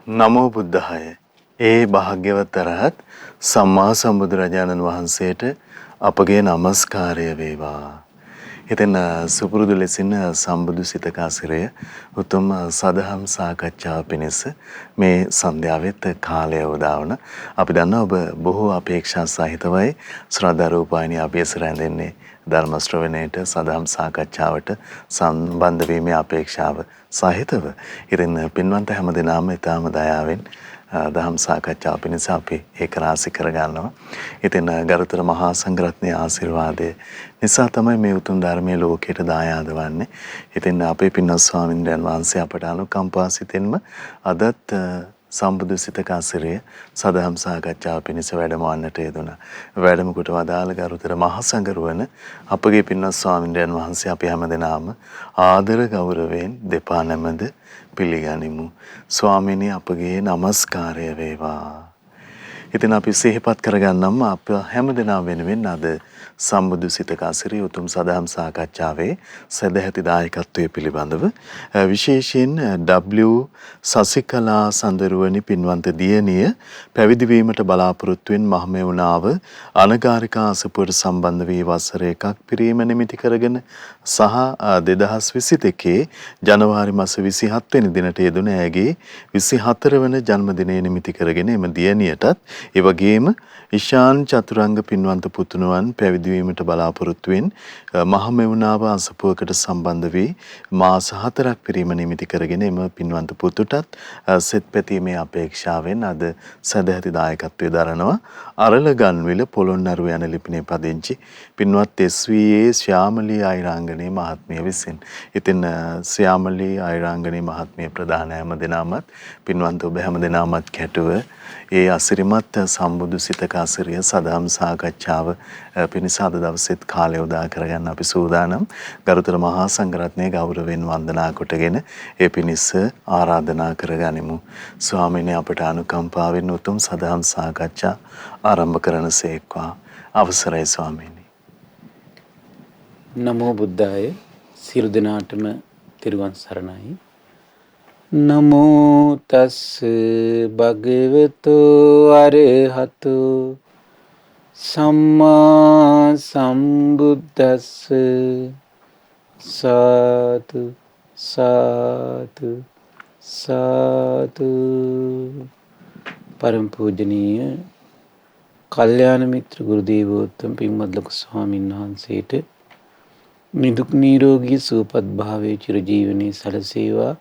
නමෝ බුද්ධාය. ඒ භාග්‍යවත් අරහත් සම්මා සම්බුදුරජාණන් වහන්සේට අපගේ নমස්කාරය වේවා. ඉතින් සුපුරුදු ලෙසින් සම්බුදු සිතක ආශ්‍රය උතුම් සදහම් සාකච්ඡාව පිණිස මේ සන්ධ්‍යාවෙත් කාලය උදාවන අපි දන්නා ඔබ බොහෝ අපේක්ෂා සහිතවයි ශ්‍රද්ධා රූපాయని අභියස රැඳෙන්නේ ධර්ම ශ්‍රවණයට සදහම් සාකච්ඡාවට සම්බන්ධ වීමේ අපේක්ෂාව සහිතව. ඉතින් පින්වන්ත හැමදෙනාම ඊටාම දයාවෙන් දහම් සාකච්ඡාව පිණිස අපි ඒක රාශි කරගන්නවා. ඉතින් ගරුතර මහා සංඝරත්නයේ ආශිර්වාදය නිසා තමයි මේ උතුම් ධර්මයේ ලෝකයට දායාද වන්නේ. ඉතින් අපේ පින්වත් ස්වාමින්වයන් වහන්සේ අපට අනුකම්පා සිතින්ම අදත් සම්බුදු සිතක ආශ්‍රය සදහම් සාකච්ඡාව පිණිස වැඩමවන්නට යෙදුණා. වැඩම කොට වදාළ ගරුතර මහා සංඝරුවන අපගේ පින්වත් ස්වාමින්වයන් වහන්සේ අපි හැමදෙනාම ආදර ගෞරවයෙන් දෙපා නැමද පිළිගනිමු. ස්වාමීනි අපගේ নমස්කාරය වේවා. ඉතින් අපි සිහිපත් කරගන්නම් අප හැමදෙනා වෙනුවෙන් අද සම්බුදු සිතක ආශ්‍රය උතුම් සදහම් සාකච්ඡාවේ සදැහැති දායකත්වයේ පිළිබඳව විශේෂයෙන් W සසිකලා සඳරුවනි පින්වන්ත දියණිය පැවිදි වීමට බලාපොරොත්තු වෙන මහමෙවුනාව අනගාരികා අසපුවට සම්බන්ධ වී වසර 1ක් පිරීම නිමිති කරගෙන සහ 2022 ජනවාරි මාස 27 වෙනි දිනට යෙදුන ඇගේ 24 වන ජන්මදිනය නිමිති කරගෙන එම දියණියටත් ඒ වගේම ඉෂාන් චතුරංග පින්වන්ත පුතුණුවන් පැවිදි වීමට බලාපොරොත්තු වෙන මහමෙවුනාව අසපුවකට සම්බන්ධ වී මාස 4ක් පිරීම නිමිති කරගෙන එම පින්වන්ත පුතුටත් සෙත් පැතීමේ අපේක්ෂාවෙන් අද සදැහැති දායකත්වයේ දරනවා අරලගන්විල පොළොන්නරුව යන ලිපිනේ පදිංචි පින්වත් SVA ශ්‍යාමලී අයිරාංගනේ මහත්මිය විසින්. ඉතින් ශ්‍යාමලී අයිරාංගනේ මහත්මිය ප්‍රධාන හැමදෙනාමත් පින්වන්ත ඔබ හැමදෙනාමත් කැටුව ඒ අසිරිමත් සම්බුදු සිතක ආශ්‍රය සදහම් සාකච්ඡාව පිණිස අද දවසෙත් කාලය උදා කරගන්න අපි සූදානම්. ගරුතර මහා සංඝරත්නයේ ගෞරවයෙන් වන්දනා කොටගෙන ඒ පිණිස ආරාධනා කරගනිමු. ස්වාමීනි අපට අනුකම්පාවෙන් උතුම් සදහම් සාකච්ඡා ආරම්භ කරනසේක්වා. අවසරයි ස්වාමීනි. නමෝ බුද්ධාය. සියලු දෙනාටම තෙරුවන් සරණයි. නමෝ තස් භගවතු අරහතු සම්මා සම්බුද්දස්ස සාදු සාදු සාදු. පරම පූජනීය කල්යාණ මිත්‍ර ගුරු දේවෝත්තම පින්වත් ලොකු ස්වාමීන් වහන්සේට නිදුක් නිරෝගී සුවපත් භාවයේ චිරජීවනයේ සැලසේවා.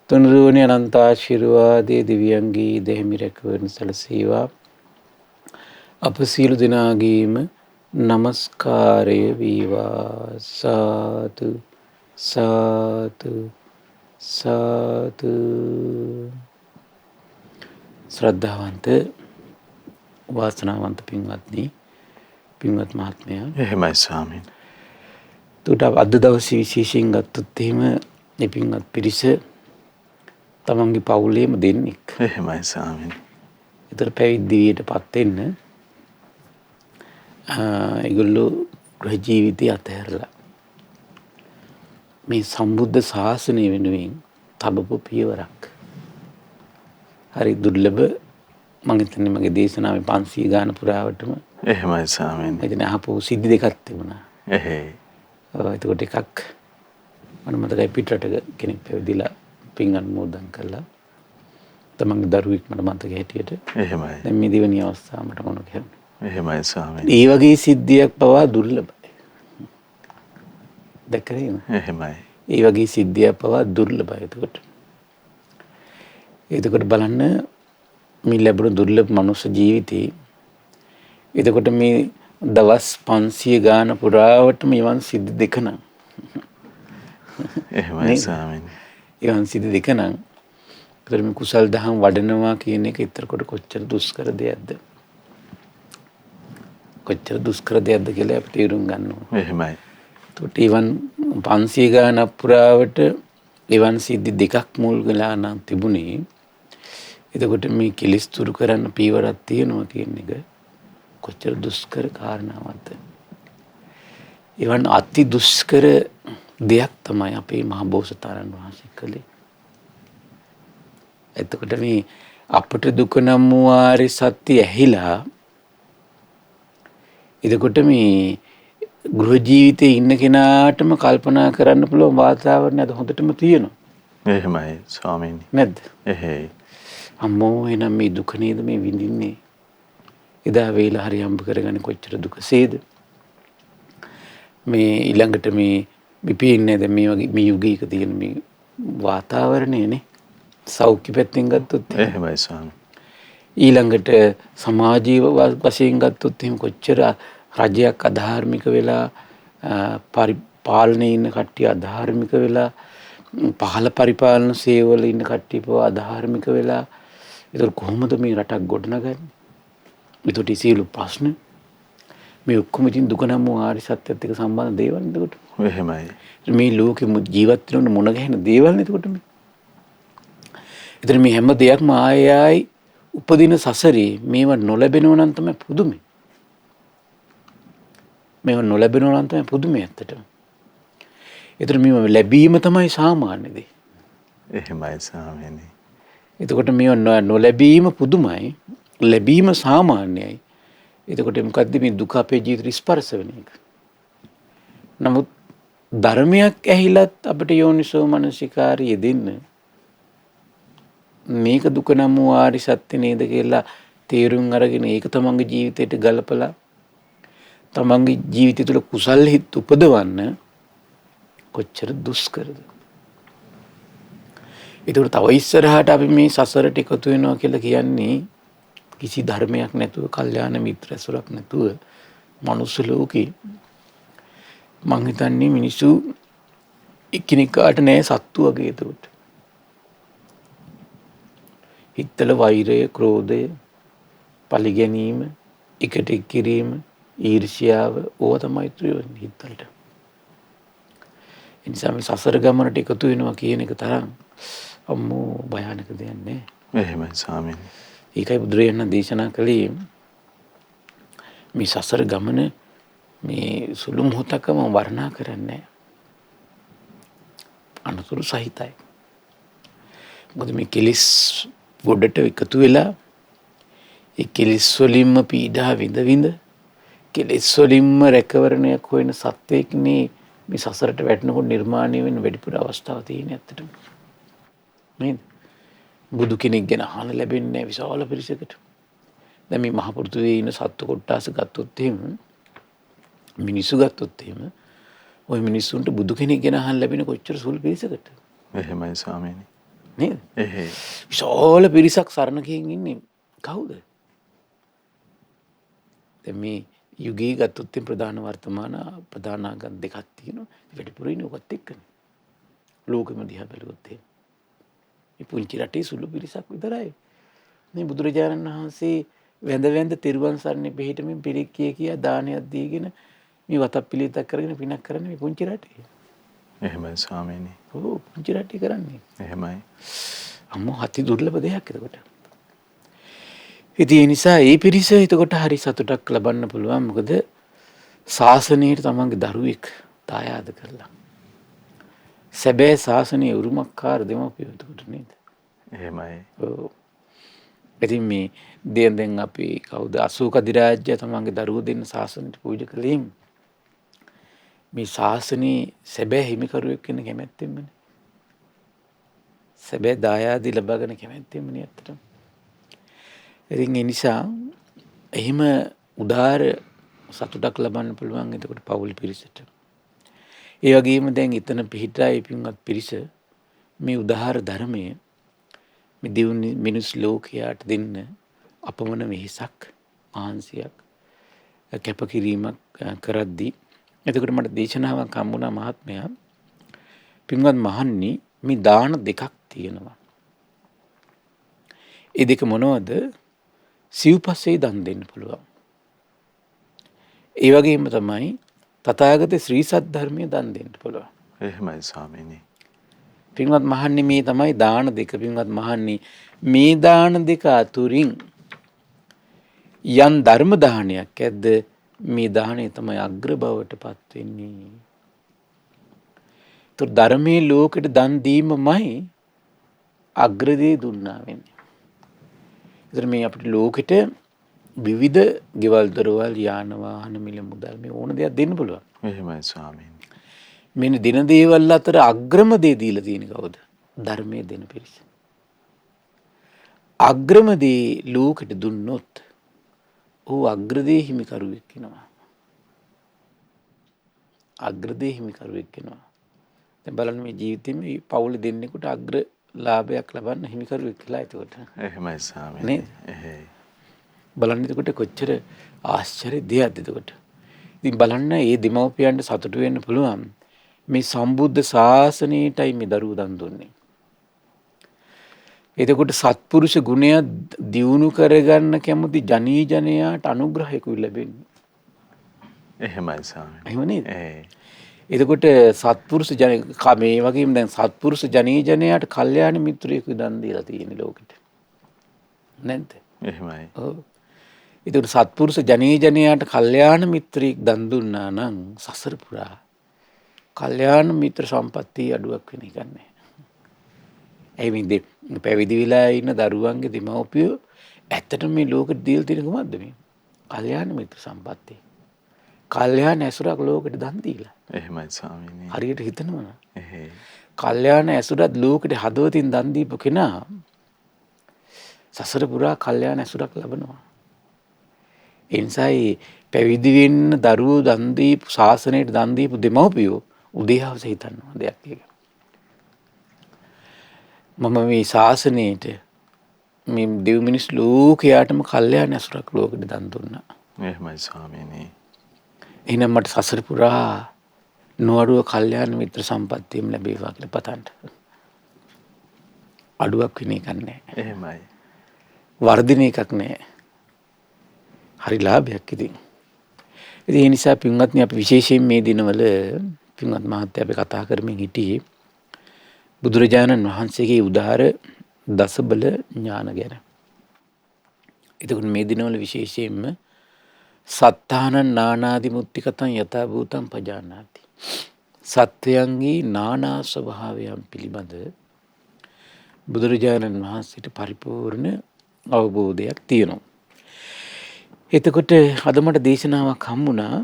තුනුරුවනේ අනන්ත ආශිර්වාදයේ දිව්‍යංගී දෙහිමි රැකවරන සැලසේවා. අප සියලු දෙනාගේම নমස්කාරය වේවා. සාදු සාදු සාදු. ශ්‍රද්ධාවන්ත වාසනාවන්ත පින්වත්නි, පින්වත් මහත්මයා. එහෙමයි ස්වාමීන්. තුට අද දවසේ විශේෂයෙන් ගත්තොත් එහෙම මේ පින්වත් පිරිස තමන්ගේ පවුලේම දෙන්නෙක්. එහෙමයි ස්වාමීන්. ඒතර පැවිදියට පත් වෙන්න ඒගොල්ලෝ ගෘහ ජීවිතය අතහැරලා මේ සම්බුද්ධ ශාසනය වෙනුවෙන් තබපු පියවරක්. හරි දුර්ලභ. මම හිතන්නේ මගේ දේශනාවේ 500 ගාන පුරාවටම එහෙමයි ස්වාමීන්. එතන අහපු සිද්ධි දෙකක් තිබුණා. එහෙයි. එතකොට එකක් මම මතකයි පිටරට කෙනෙක් පැවිදිලා පින් අනුමෝදන් කළා. තමන්ගේ දරුවෙක් මට මතක හැටියට. එහෙමයි. දැන් මේ දෙවෙනි අවස්ථාව මට මොන කියන්නේ. එහෙමයි ස්වාමීන්. ඒ වගේ සිද්ධියක් පවා දුර්ලභයි. දැක්කද? එහෙමයි. ඒ වගේ සිද්ධියක් පවා දුර්ලභයි. එතකොට බලන්න මේ ලැබුණු දුර්ලභ මනුෂ්‍ය ජීවිතේ. එතකොට මේ දවස් 500 ගාන පුරාවට මේවන් සිද්ධි දෙක නම්. එහෙමයි ස්වාමීන්. ඒවන් සිද්ධි දෙක නම් ඒතර මේ කුසල් දහම් වඩනවා කියන එක ඊතරකොට කොච්චර දුෂ්කර දෙයක්ද? කොච්චර දුෂ්කර දෙයක්ද කියලා අපිට තේරුම් ගන්න ඕනේ. එහෙමයි. ඒකට ඒවන් 500 ගාන පුරාවට ඒවන් සිද්ධි දෙකක් මුල් වෙලා නම් තිබුණේ. එතකොට මේ කෙලිස් තුරු කරන්න පීවරක් තියෙනවා කියන එක කොච්චර දුෂ්කර කාරණාවක්ද? ඒවන් අති දුෂ්කර දෙයක් තමයි අපේ මහ බෝසතාණන් වහන්සේ කළේ. එතකොට මේ අපට දුක නම් වූ ආර්ය සත්‍ය ඇහිලා එතකොට මේ ගෘහ ජීවිතේ ඉන්න කෙනාටම කල්පනා කරන්න පුළුවන් වාතාවරණය අද හොඳටම තියෙනවා. එහෙමයි ස්වාමීනි. නැද්ද? එහෙයි. අම්මෝ එනම් මේ දුක නේද මේ විඳින්නේ. එදා වේලා හරි හම්බ කරගන්නේ කොච්චර දුකසේද. මේ ඊළඟට මේ විපින්නේ දැන් මේ වගේ මේ යුගයක තියෙන මේ වාතාවරණයනේ සෞඛ්‍ය පැත්තෙන් ගත්තොත් එහෙමයි ස්වාමී. ඊළඟට සමාජීය වශයෙන් ගත්තොත් එහෙම කොච්චර රජයක් අධාර්මික වෙලා පාලනයේ ඉන්න කට්ටිය අධාර්මික වෙලා පහළ පරිපාලන සේවවල ඉන්න කට්ටිය පවා අධාර්මික වෙලා ඒක කොහොමද මේ රටක් ගොඩනගන්නේ? ඒකට ඉසිලු ප්‍රශ්න මේ ඔක්කොම ඉතින් දුක නම් ආරි සත්‍යත් එක්ක සම්බන්ධ දේවල් නේද ඒකට? එහෙමයි. මේ ලෝකෙ ජීවත් වෙන මොන ගැහෙන දේවල් නේද ඒකට මේ? ඒතර මේ හැම දෙයක්ම ආයයි උපදින සසරේ මේව නොලැබෙනව නම් තමයි පුදුමේ. මේව නොලැබෙනව නම් තමයි පුදුමේ ඇත්තටම. ඒතර මේව ලැබීම තමයි සාමාන්‍ය දේ. එහෙමයි ස්වාමීනි. එතකොට මේව නොලැබීම පුදුමයි, ලැබීම සාමාන්‍යයි. එතකොට මොකද්ද මේ දුක අපේ ජීවිතේ ස්පර්ශ වෙන එක. නමුත් ධර්මයක් ඇහිලත් අපිට යෝනිසෝ මනසිකාරය දෙන්න මේක දුක නම් වූ ආරි සත්‍ය නේද කියලා තේරුම් අරගෙන ඒක තමන්ගේ ජීවිතයට ගලපලා තමන්ගේ ජීවිතය තුළ කුසල් හිත් උපදවන්න කොච්චර දුෂ්කරද. ඒකට තව ඉස්සරහට අපි මේ සසරට එකතු වෙනවා කියලා කියන්නේ කිසි ධර්මයක් නැතුව, කල්යාණ මිත්‍ර ඇසුරක් නැතුව මනුස්ස ලෝකේ මං හිතන්නේ මිනිස්සු එකිනෙකාට නෑ සත්තු වගේ. ඒකට හිතල වෛරය, ක්‍රෝධය, පලිගැනීම, එකට එක් කිරීම, ඊර්ෂ්‍යාව ඕවා තමයි තියෙන්නේ හිතවලට. ඒ නිසා මේ සසර ගමනට එකතු වෙනවා කියන එක තරම් අම්මෝ භයානක දෙයක් නෑ. එහෙමයි ස්වාමීනි. ඒකයි බුදුරජාණන් දේශනා කළේ මේ සසර ගමන මේ සුළු මොහොතකම වර්ණනා කරන්නේ අනුතුරු සහිතයි. මොකද මේ කෙලෙස් ගොඩට එකතු වෙලා ඒ කෙලෙස් වලින්ම පීඩා විඳ විඳ කෙලෙස් වලින්ම රැකවරණයක් හොයන සත්‍යයක්නේ මේ සසරට වැටෙනකොට නිර්මාණය වෙන වැඩිපුර අවස්ථාව තියෙන ඇත්තටම. නේද? බුදු කෙනෙක් ගැන අහන්න ලැබෙන්නේ විශාල පිරිසකට. දැන් මේ මහ පෘථිවියේ ඉන්න සත්ත්ව කොට්ටාස ගත්තොත් එහෙම මිනිස්සු ගත්තොත් එහෙම ওই මිනිස්සුන්ට බුදු කෙනෙක් ගැන අහන්න ලැබෙන කොච්චර සුළු පිරිසකට. එහෙමයි ස්වාමීනි. නේද? එහෙයි. විශාල පිරිසක් සරණ ගිහින් ඉන්නේ කවුද? දැන් මේ යුගයේ ගත්තොත් ප්‍රධාන වර්තමාන ප්‍රධානාගම් දෙකක් තියෙනවා. වැඩිපුර ඉන්නේ ඔකත් එක්කනේ. ලෝකෙම දිහා බැලුවොත් එහෙම. මේ පුංචි රටේ සුළු පිරිසක් විතරයි. මේ බුදුරජාණන් වහන්සේ වැඳ වැඳ තෙරුවන් සරණේ පිහිටමින් පිරික් කියා දානයක් දීගෙන මේ වතක් පිළිතක් කරගෙන පිනක් කරන්නේ මේ පුංචි රටේ. එහෙමයි ස්වාමීනි. ඔව් පුංචි රටේ කරන්නේ. එහෙමයි. අම්මෝ අති දුර්ලභ දෙයක් එතකොට. ඉතින් ඒ නිසා ඒ පිරිස එතකොට හරි සතුටක් ලබන්න පුළුවන්. මොකද ශාසනයට තමන්ගේ දරුවෙක් දායාද කරලා. සැබෑ ශාසනයේ උරුමකාර දෙමව්පියෝ එතකොට නේද? එහෙමයි. ඔව්. ඉතින් මේ දැන් අපි කවුද අශෝක අධිරාජ්‍ය තමන්ගේ දරුවෝ දෙන්න ශාසනයට පූජා කළේ මේ ශාසනයේ සැබෑ හිමිකරුවෙක් වෙන කැමැත්තෙන්මනේ. සැබෑ දායාදී ලබාගෙන කැමැත්තෙන්මනේ ඇත්තටම. ඉතින් ඒ නිසා එහෙම උදාර සතුටක් ලබන්න පුළුවන් එතකොට පවුල් පිරිසට. ඒ වගේම දැන් එතන පිහිටායි පින්වත් පිරිස මේ උදාහර ධර්මයේ මේ දියුණු මිනිස් ලෝකයට දෙන්න අපමණ වෙහසක් මහන්සියක් කැපකිරීමක් කරද්දී එතකොට මට දේශනාවක් හම්බුණා මහත්මයා පින්වත් මහන්නි මේ දාන දෙකක් තියෙනවා. ඒ දෙක මොනවද? සිව්පස්සේ දන් දෙන්න පුළුවන්. ඒ වගේම තමයි තථාගත ශ්‍රී සද්ධර්මයේ දන් දෙන්න පුළුවන්. එහෙමයි ස්වාමීනි. පින්වත් මහන්නි මේ තමයි දාන දෙක. පින්වත් මහන්නි මේ දාන දෙක අතුරින් යම් ධර්ම දානයක් ඇද්ද මේ දාණය තමයි අග්‍ර බවට පත් වෙන්නේ. ධර්මයේ ලෝකෙට දන් දීමමයි අග්‍රදී දුන්නා වෙන්නේ. ඒතර මේ අපිට ලෝකෙට විවිධ ගෙවල් දොරවල් යාන වාහන මිල මුදල් මේ ඕන දෙයක් දෙන්න පුළුවන්. එහෙමයි ස්වාමීනි. මෙන්න දින දේවල් අතර අග්‍රම දේ දීලා තියෙන කවුද? ධර්මයේ දෙන පිරිස. අග්‍රම දේ ලෝකෙට දුන්නොත් ਉਹ අග්‍රදේ හිමිකරුවෙක් වෙනවා. අග්‍රදේ හිමිකරුවෙක් වෙනවා. දැන් බලන්න මේ ජීවිතේ මේ පවුල දෙන්නෙකුට අග්‍ර ලාභයක් ලබන්න හිමිකරුවෙක් කියලා එතකොට. එහෙමයි ස්වාමීනි. එහෙයි. බලන්න එතකොට කොච්චර ආශ්චර්ය දෙයක්ද එතකොට. ඉතින් බලන්න මේ දෙමව්පියන්ට සතුටු වෙන්න පුළුවන්. මේ සම්බුද්ධ ශාසනයටයි මේ දරුවෝ දන් දුන්නේ. එතකොට සත්පුරුෂ ගුණය දියුණු කරගන්න කැමති ජනී ජනයාට අනුග්‍රහයකුයි ලැබෙන්නේ. එහෙමයි ස්වාමීනි. එහෙම නේද? ඒ. එතකොට සත්පුරුෂ මේ වගේම දැන් සත්පුරුෂ ජනී ජනයාට කල්යාණ මිත්‍රයෙකු දන් දීලා තියෙන ලෝකෙට. නැද්ද? එහෙමයි. ඔව්. එතකොට සත්පුරුෂ ජනී ජනයාට කල්යාණ මිත්‍රයෙක් දන් දුන්නා නම් සසර පුරා කල්යාණ මිත්‍ර සම්පත්තිය අඩුවක් වෙන එක නැහැ. ඒ විදිහ පැවිදි වෙලා ඉන්න දරුවන්ගේ දෙමව්පියෝ ඇත්තටම මේ ලෝකෙට දීලා තියෙන කොහොමද මේ? කල්යාණ මිත්‍ර සම්පත්තිය. කල්යාණ ඇසුරක් ලෝකෙට දන් දීලා. එහෙමයි ස්වාමීනි. හරියට හිතනවා. එහෙයි. කල්යාණ ඇසුරත් ලෝකෙට හදවතින් දන් දීපු කෙනා සසර පුරා කල්යාණ ඇසුරක් ලබනවා. ඒ නිසායි පැවිදි වෙන්න දරුවෝ දන් දීපු ශාසනයට දන් දීපු දෙමව්පියෝ උදේ හවස හිතනවා දෙයක් එක. මම මේ ශාසනයට මේ දෙව් මිනිස් ලෝකයාටම කල්යාණ ඇසුරක් ලෝකෙට දන් දුන්නා. එහෙමයි ස්වාමීනි. එහෙනම් මට සසර පුරා නොඅඩුව කල්යාණ මිත්‍ර සම්පත්තියම ලැබේවා කියලා පතන්න. අඩුවක් වෙන එකක් නැහැ. එහෙමයි. වර්ධින එකක් නැහැ. හරි ලාභයක් ඉතින්. ඉතින් ඒ නිසා පින්වත්නි අපි විශේෂයෙන් මේ දිනවල පින්වත් මහත්තයා අපි කතා කරමින් හිටියේ බුදුරජාණන් වහන්සේගේ උදාර දසබල ඥාන ගැන. එතකොට මේ දිනවල විශේෂයෙන්ම සත්තානං නානාදි මුත්තිකතං යථා භූතං පජානාති. සත්වයන්ගේ නානා ස්වභාවයන් පිළිබඳ බුදුරජාණන් වහන්සේට පරිපූර්ණ අවබෝධයක් තියෙනවා. එතකොට අද මට දේශනාවක් හම්බුණා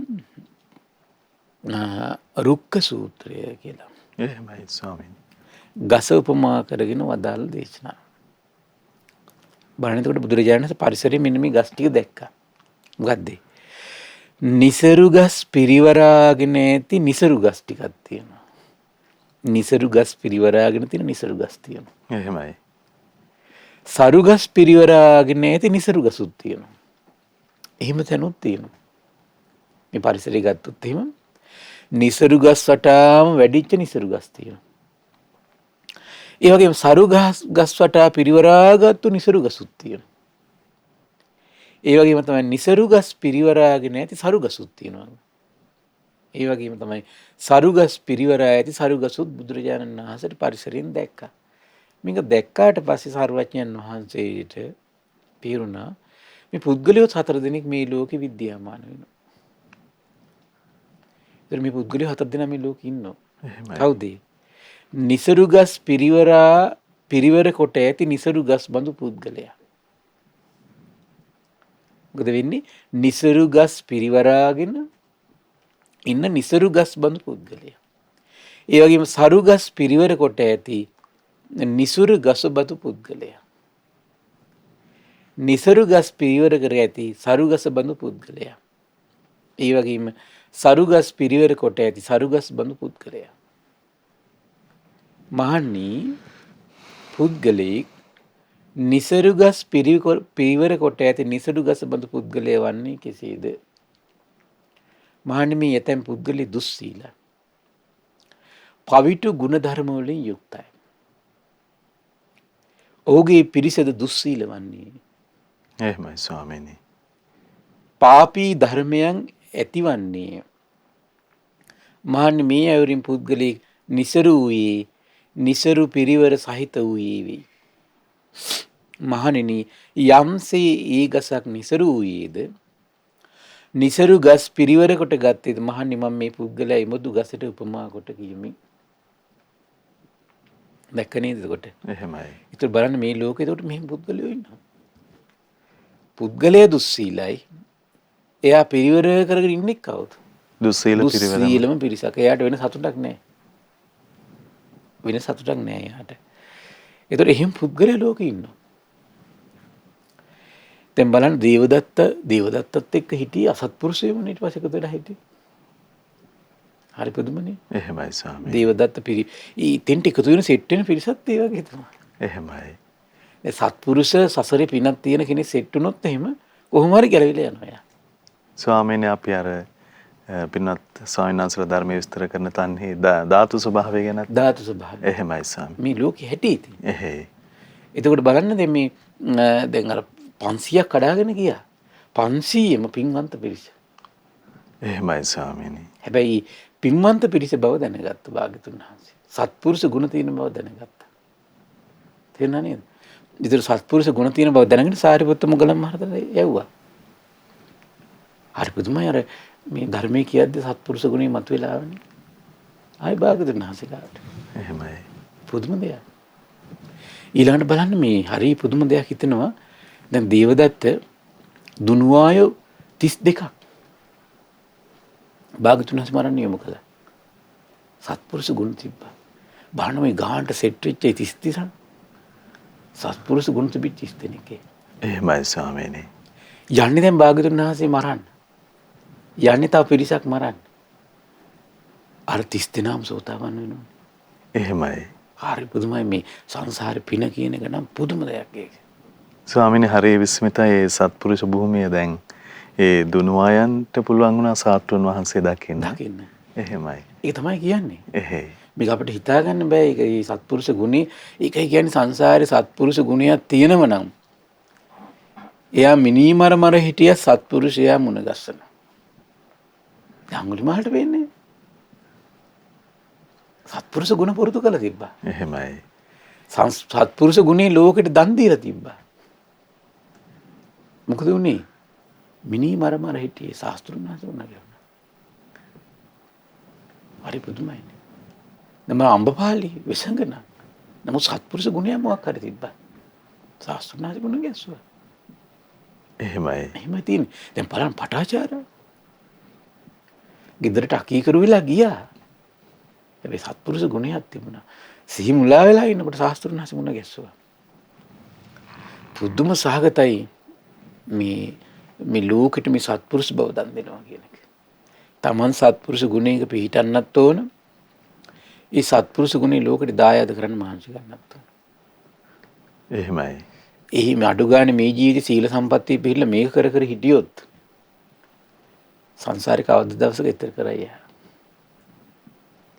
රුක්ක සූත්‍රය කියලා. එහෙමයි ස්වාමීනි. ගස උපමා කරගෙන වදාළ දේශනාව. බලන්න එතකොට බුදුරජාණන් වහන්සේ පරිසරයේ මෙන්න මේ ගස් ටික දැක්කා. මොකද්ද? නිසරු ගස් පිරිවරාගෙන ඇති නිසරු ගස් ටිකක් තියෙනවා. නිසරු ගස් පිරිවරාගෙන තියෙන නිසරු ගස් තියෙනවා. එහෙමයි. සරු ගස් පිරිවරාගෙන ඇති නිසරු ගසුත් තියෙනවා. එහෙම තැනුත් තියෙනවා. මේ පරිසරය ගත්තොත් එහෙම නිසරු ගස් වටාම වැඩිච්ච නිසරු ගස් තියෙනවා. ඒ වගේම සරු ගස් වටා පිරිවරාගත්තු නිසරු ගසුත් තියෙනවා. ඒ වගේම තමයි නිසරු ගස් පිරිවරාගෙන ඇති සරු ගසුත් තියෙනවා. ඒ වගේම තමයි සරු ගස් පිරිවරා ඇති සරු ගසුත් බුදුරජාණන් වහන්සේට පරිසරයෙන් දැක්කා. මේක දැක්කාට පස්සේ සර්වඥයන් වහන්සේට පිරුණා මේ පුද්ගලයෝ 4 දෙනෙක් මේ ලෝකෙ විද්‍යාමාන වෙනවා. ඒතර මේ පුද්ගලයෝ 4 දෙනා මේ ලෝකෙ ඉන්නවා. එහෙමයි. කවුද? නිසරු ගස් පිරිවර කොට ඇති නිසරු ගස් බඳු පුද්ගලයා. මොකද වෙන්නේ? නිසරු ගස් පිරිවරාගෙන ඉන්න නිසරු ගස් බඳු පුද්ගලයා. ඒ වගේම සරු ගස් පිරිවර කොට ඇති නිසරු ගස් බඳු පුද්ගලයා. නිසරු ගස් පිරිවර කර ඇති සරු ගස් බඳු පුද්ගලයා. ඒ වගේම සරු ගස් පිරිවර කොට ඇති සරු ගස් බඳු පුද්ගලයා. මහණී පුද්ගලෙක් නිසරු ගස් පිරිවර කොට ඇති නිසරු ගස් බඳු පුද්ගලයා වන්නේ කෙසේද? මහණී මේ යතෙන් පුද්ගලෙ දුස්සීල. පවිතු ගුණ ධර්ම වලින් යුක්තයි. ඔහුගේ පිරිසද දුස්සීල වන්නේ. එහෙමයි ස්වාමීනි. පාපී ධර්මයන් ඇතිවන්නේ. මහණී මේ අයුරින් පුද්ගලෙක් නිසරු වූයේ නිසරු පිරිවර සහිත වූයේ වෙයි. මහණෙනි යම්සේ ඒ ගසක් නිසරු වූයේද නිසරු ගස් පිරිවර කොට ගත්තේද මහණනි මම මේ පුද්ගලයා එමුදු ගසට උපමා කොට කියමි. දැක්ක නේද එතකොට? එහෙමයි. ඒතර බලන්න මේ ලෝකේ එතකොට මෙහෙම පුද්ගලයෝ ඉන්නවා. පුද්ගලයා දුස්සීලයි. එයා පිරිවර කරගෙන ඉන්නේ කවුද? දුස්සීල පිරිවරම. දුස්සීලම පිරිසක්. එයාට වෙන සතුටක් නැහැ. වෙන සතුටක් නැහැ එයාට. ඒතර එහෙම පුද්ගලයා ලෝකේ ඉන්නවා. දැන් බලන්න දේවදත්තත් එක්ක හිටියේ අසත්පුරුෂයෝ ඊට පස්සේ එකතු වෙලා හිටියේ. හරි පුදුමනේ. එහෙමයි ස්වාමී. දේවදත්ත තෙන්ට එකතු වෙන සෙට් වෙන පිරිසත් ඒ වගේ තමයි. එහෙමයි. ඒ සත්පුරුෂ සසරේ පිනක් තියෙන කෙනෙක් සෙට් වුණොත් එහෙම කොහොම හරි ගැලවිලා යනවා යා. ස්වාමීනි අපි අර පින්වත් ස්වාමීන් වහන්සේලා ධර්මයේ විස්තර කරන තන්හි ධාතු ස්වභාවය ගැන ධාතු ස්වභාවය. එහෙමයි ස්වාමී. මේ ලෝකෙ හැටි ඉතින්. එහෙයි. එතකොට බලන්න දැන් මේ දැන් අර 500ක් කඩාගෙන ගියා. 500ෙම පින්වන්ත පිරිස. එහෙමයි ස්වාමීනි. හැබැයි පින්වන්ත පිරිස බව දැනගත්ත භාග්‍යතුන් වහන්සේ. සත්පුරුෂ ගුණ තියෙන බව දැනගත්තා. තේරුණා නේද? විතර සත්පුරුෂ ගුණ තියෙන බව දැනගෙන සාරිපුත්ත මොග්ගලන් මහරහතන් යවුවා. හරි පුදුමයි අර මේ ධර්මයේ කියද්දි සත්පුරුෂ ගුණේ මතුවලා ආවනේ. ආයි භාග්‍යතුන් වහන්සේලාට. එහෙමයි. පුදුම දෙයක්. ඊළඟට බලන්න මේ හරි පුදුම දෙයක් හිතෙනවා. දැන් දේවදත්ත දුනුවාය 32ක් භාග්‍යතුන් වහන්සේ මරන්න යොමු කළා. සත්පුරුෂ ගුණ තිබ්බා. බලන්න මේ ගානට සෙට් වෙච්ච 32 සත්පුරුෂ ගුණ තිබිච්ච 30 දෙනෙක්. එහෙමයි ස්වාමීනි. යන්නේ දැන් භාග්‍යතුන් වහන්සේ මරන්න. යන්නේ තව පිරිසක් මරන්න. අර 30 දෙනාම සෝතාපන්න වෙනවා. එහෙමයි. හරි පුදුමයි මේ සංසාරේ පින කියන එක නම් පුදුම දෙයක් ඒක. ස්වාමීනි හරි විස්මිතයි ඒ සත්පුරුෂ භූමිය දැන් ඒ දුනුවායන්ට පුළුවන් වුණා සාත්තුන් වහන්සේ දකින්න. දකින්න. එහෙමයි. ඒක තමයි කියන්නේ. එහෙයි. මේක අපිට හිතා ගන්න බෑ. ඒක මේ සත්පුරුෂ ගුණේ ඒකයි කියන්නේ සංසාරේ සත්පුරුෂ ගුණයක් තියෙනව නම් එයා මිනිමර හිටිය සත්පුරුෂයා මුණ ගැස්සන. අඟුලිමාලට වෙන්නේ. සත්පුරුෂ ගුණ පුරුදු කළ තිබ්බා. එහෙමයි. සත්පුරුෂ ගුණේ ලෝකෙට දන් දීලා තිබ්බා. මොකද උනේ? මිනිමර හිටියේ ශාස්ත්‍රුන් වහන්සේ වුණා කියලා. හරි පුදුමයි. නම අම්බපාලි විසංගන. නමුත් සත්පුරුෂ ගුණය මොකක් හරි තිබ්බා. ශාස්ත්‍රුන් වහන්සේ ගුණ ගැස්සුවා. එහෙමයි. එහෙමයි තියෙන්නේ. දැන් බලන්න පටාචාරා. ගෙදරට අකීකරු වෙලා ගියා. හැබැයි සත්පුරුෂ ගුණයක් තිබුණා. සිහි මුලා වෙලා ඉන්නකොට ශාස්ත්‍රුන් වහන්සේ මුණ ගැස්සුවා. පුදුම සහගතයි මේ ලෝකෙට මේ සත්පුරුෂ බව දන් දෙනවා කියන එක. Taman සත්පුරුෂ ගුණයක පිහිටන්නත් ඕන. ඒ සත්පුරුෂ ගුණේ ලෝකෙට දායාද කරන්න මහන්සි ගන්නත් ඕන. එහෙමයි. එහි අඩු ගානේ මේ ජීවිතේ සීල සම්පත්තිය පිළිලා මේක කර කර හිටියොත් සංසාරික අවදි දවසක ඊතර කරයි.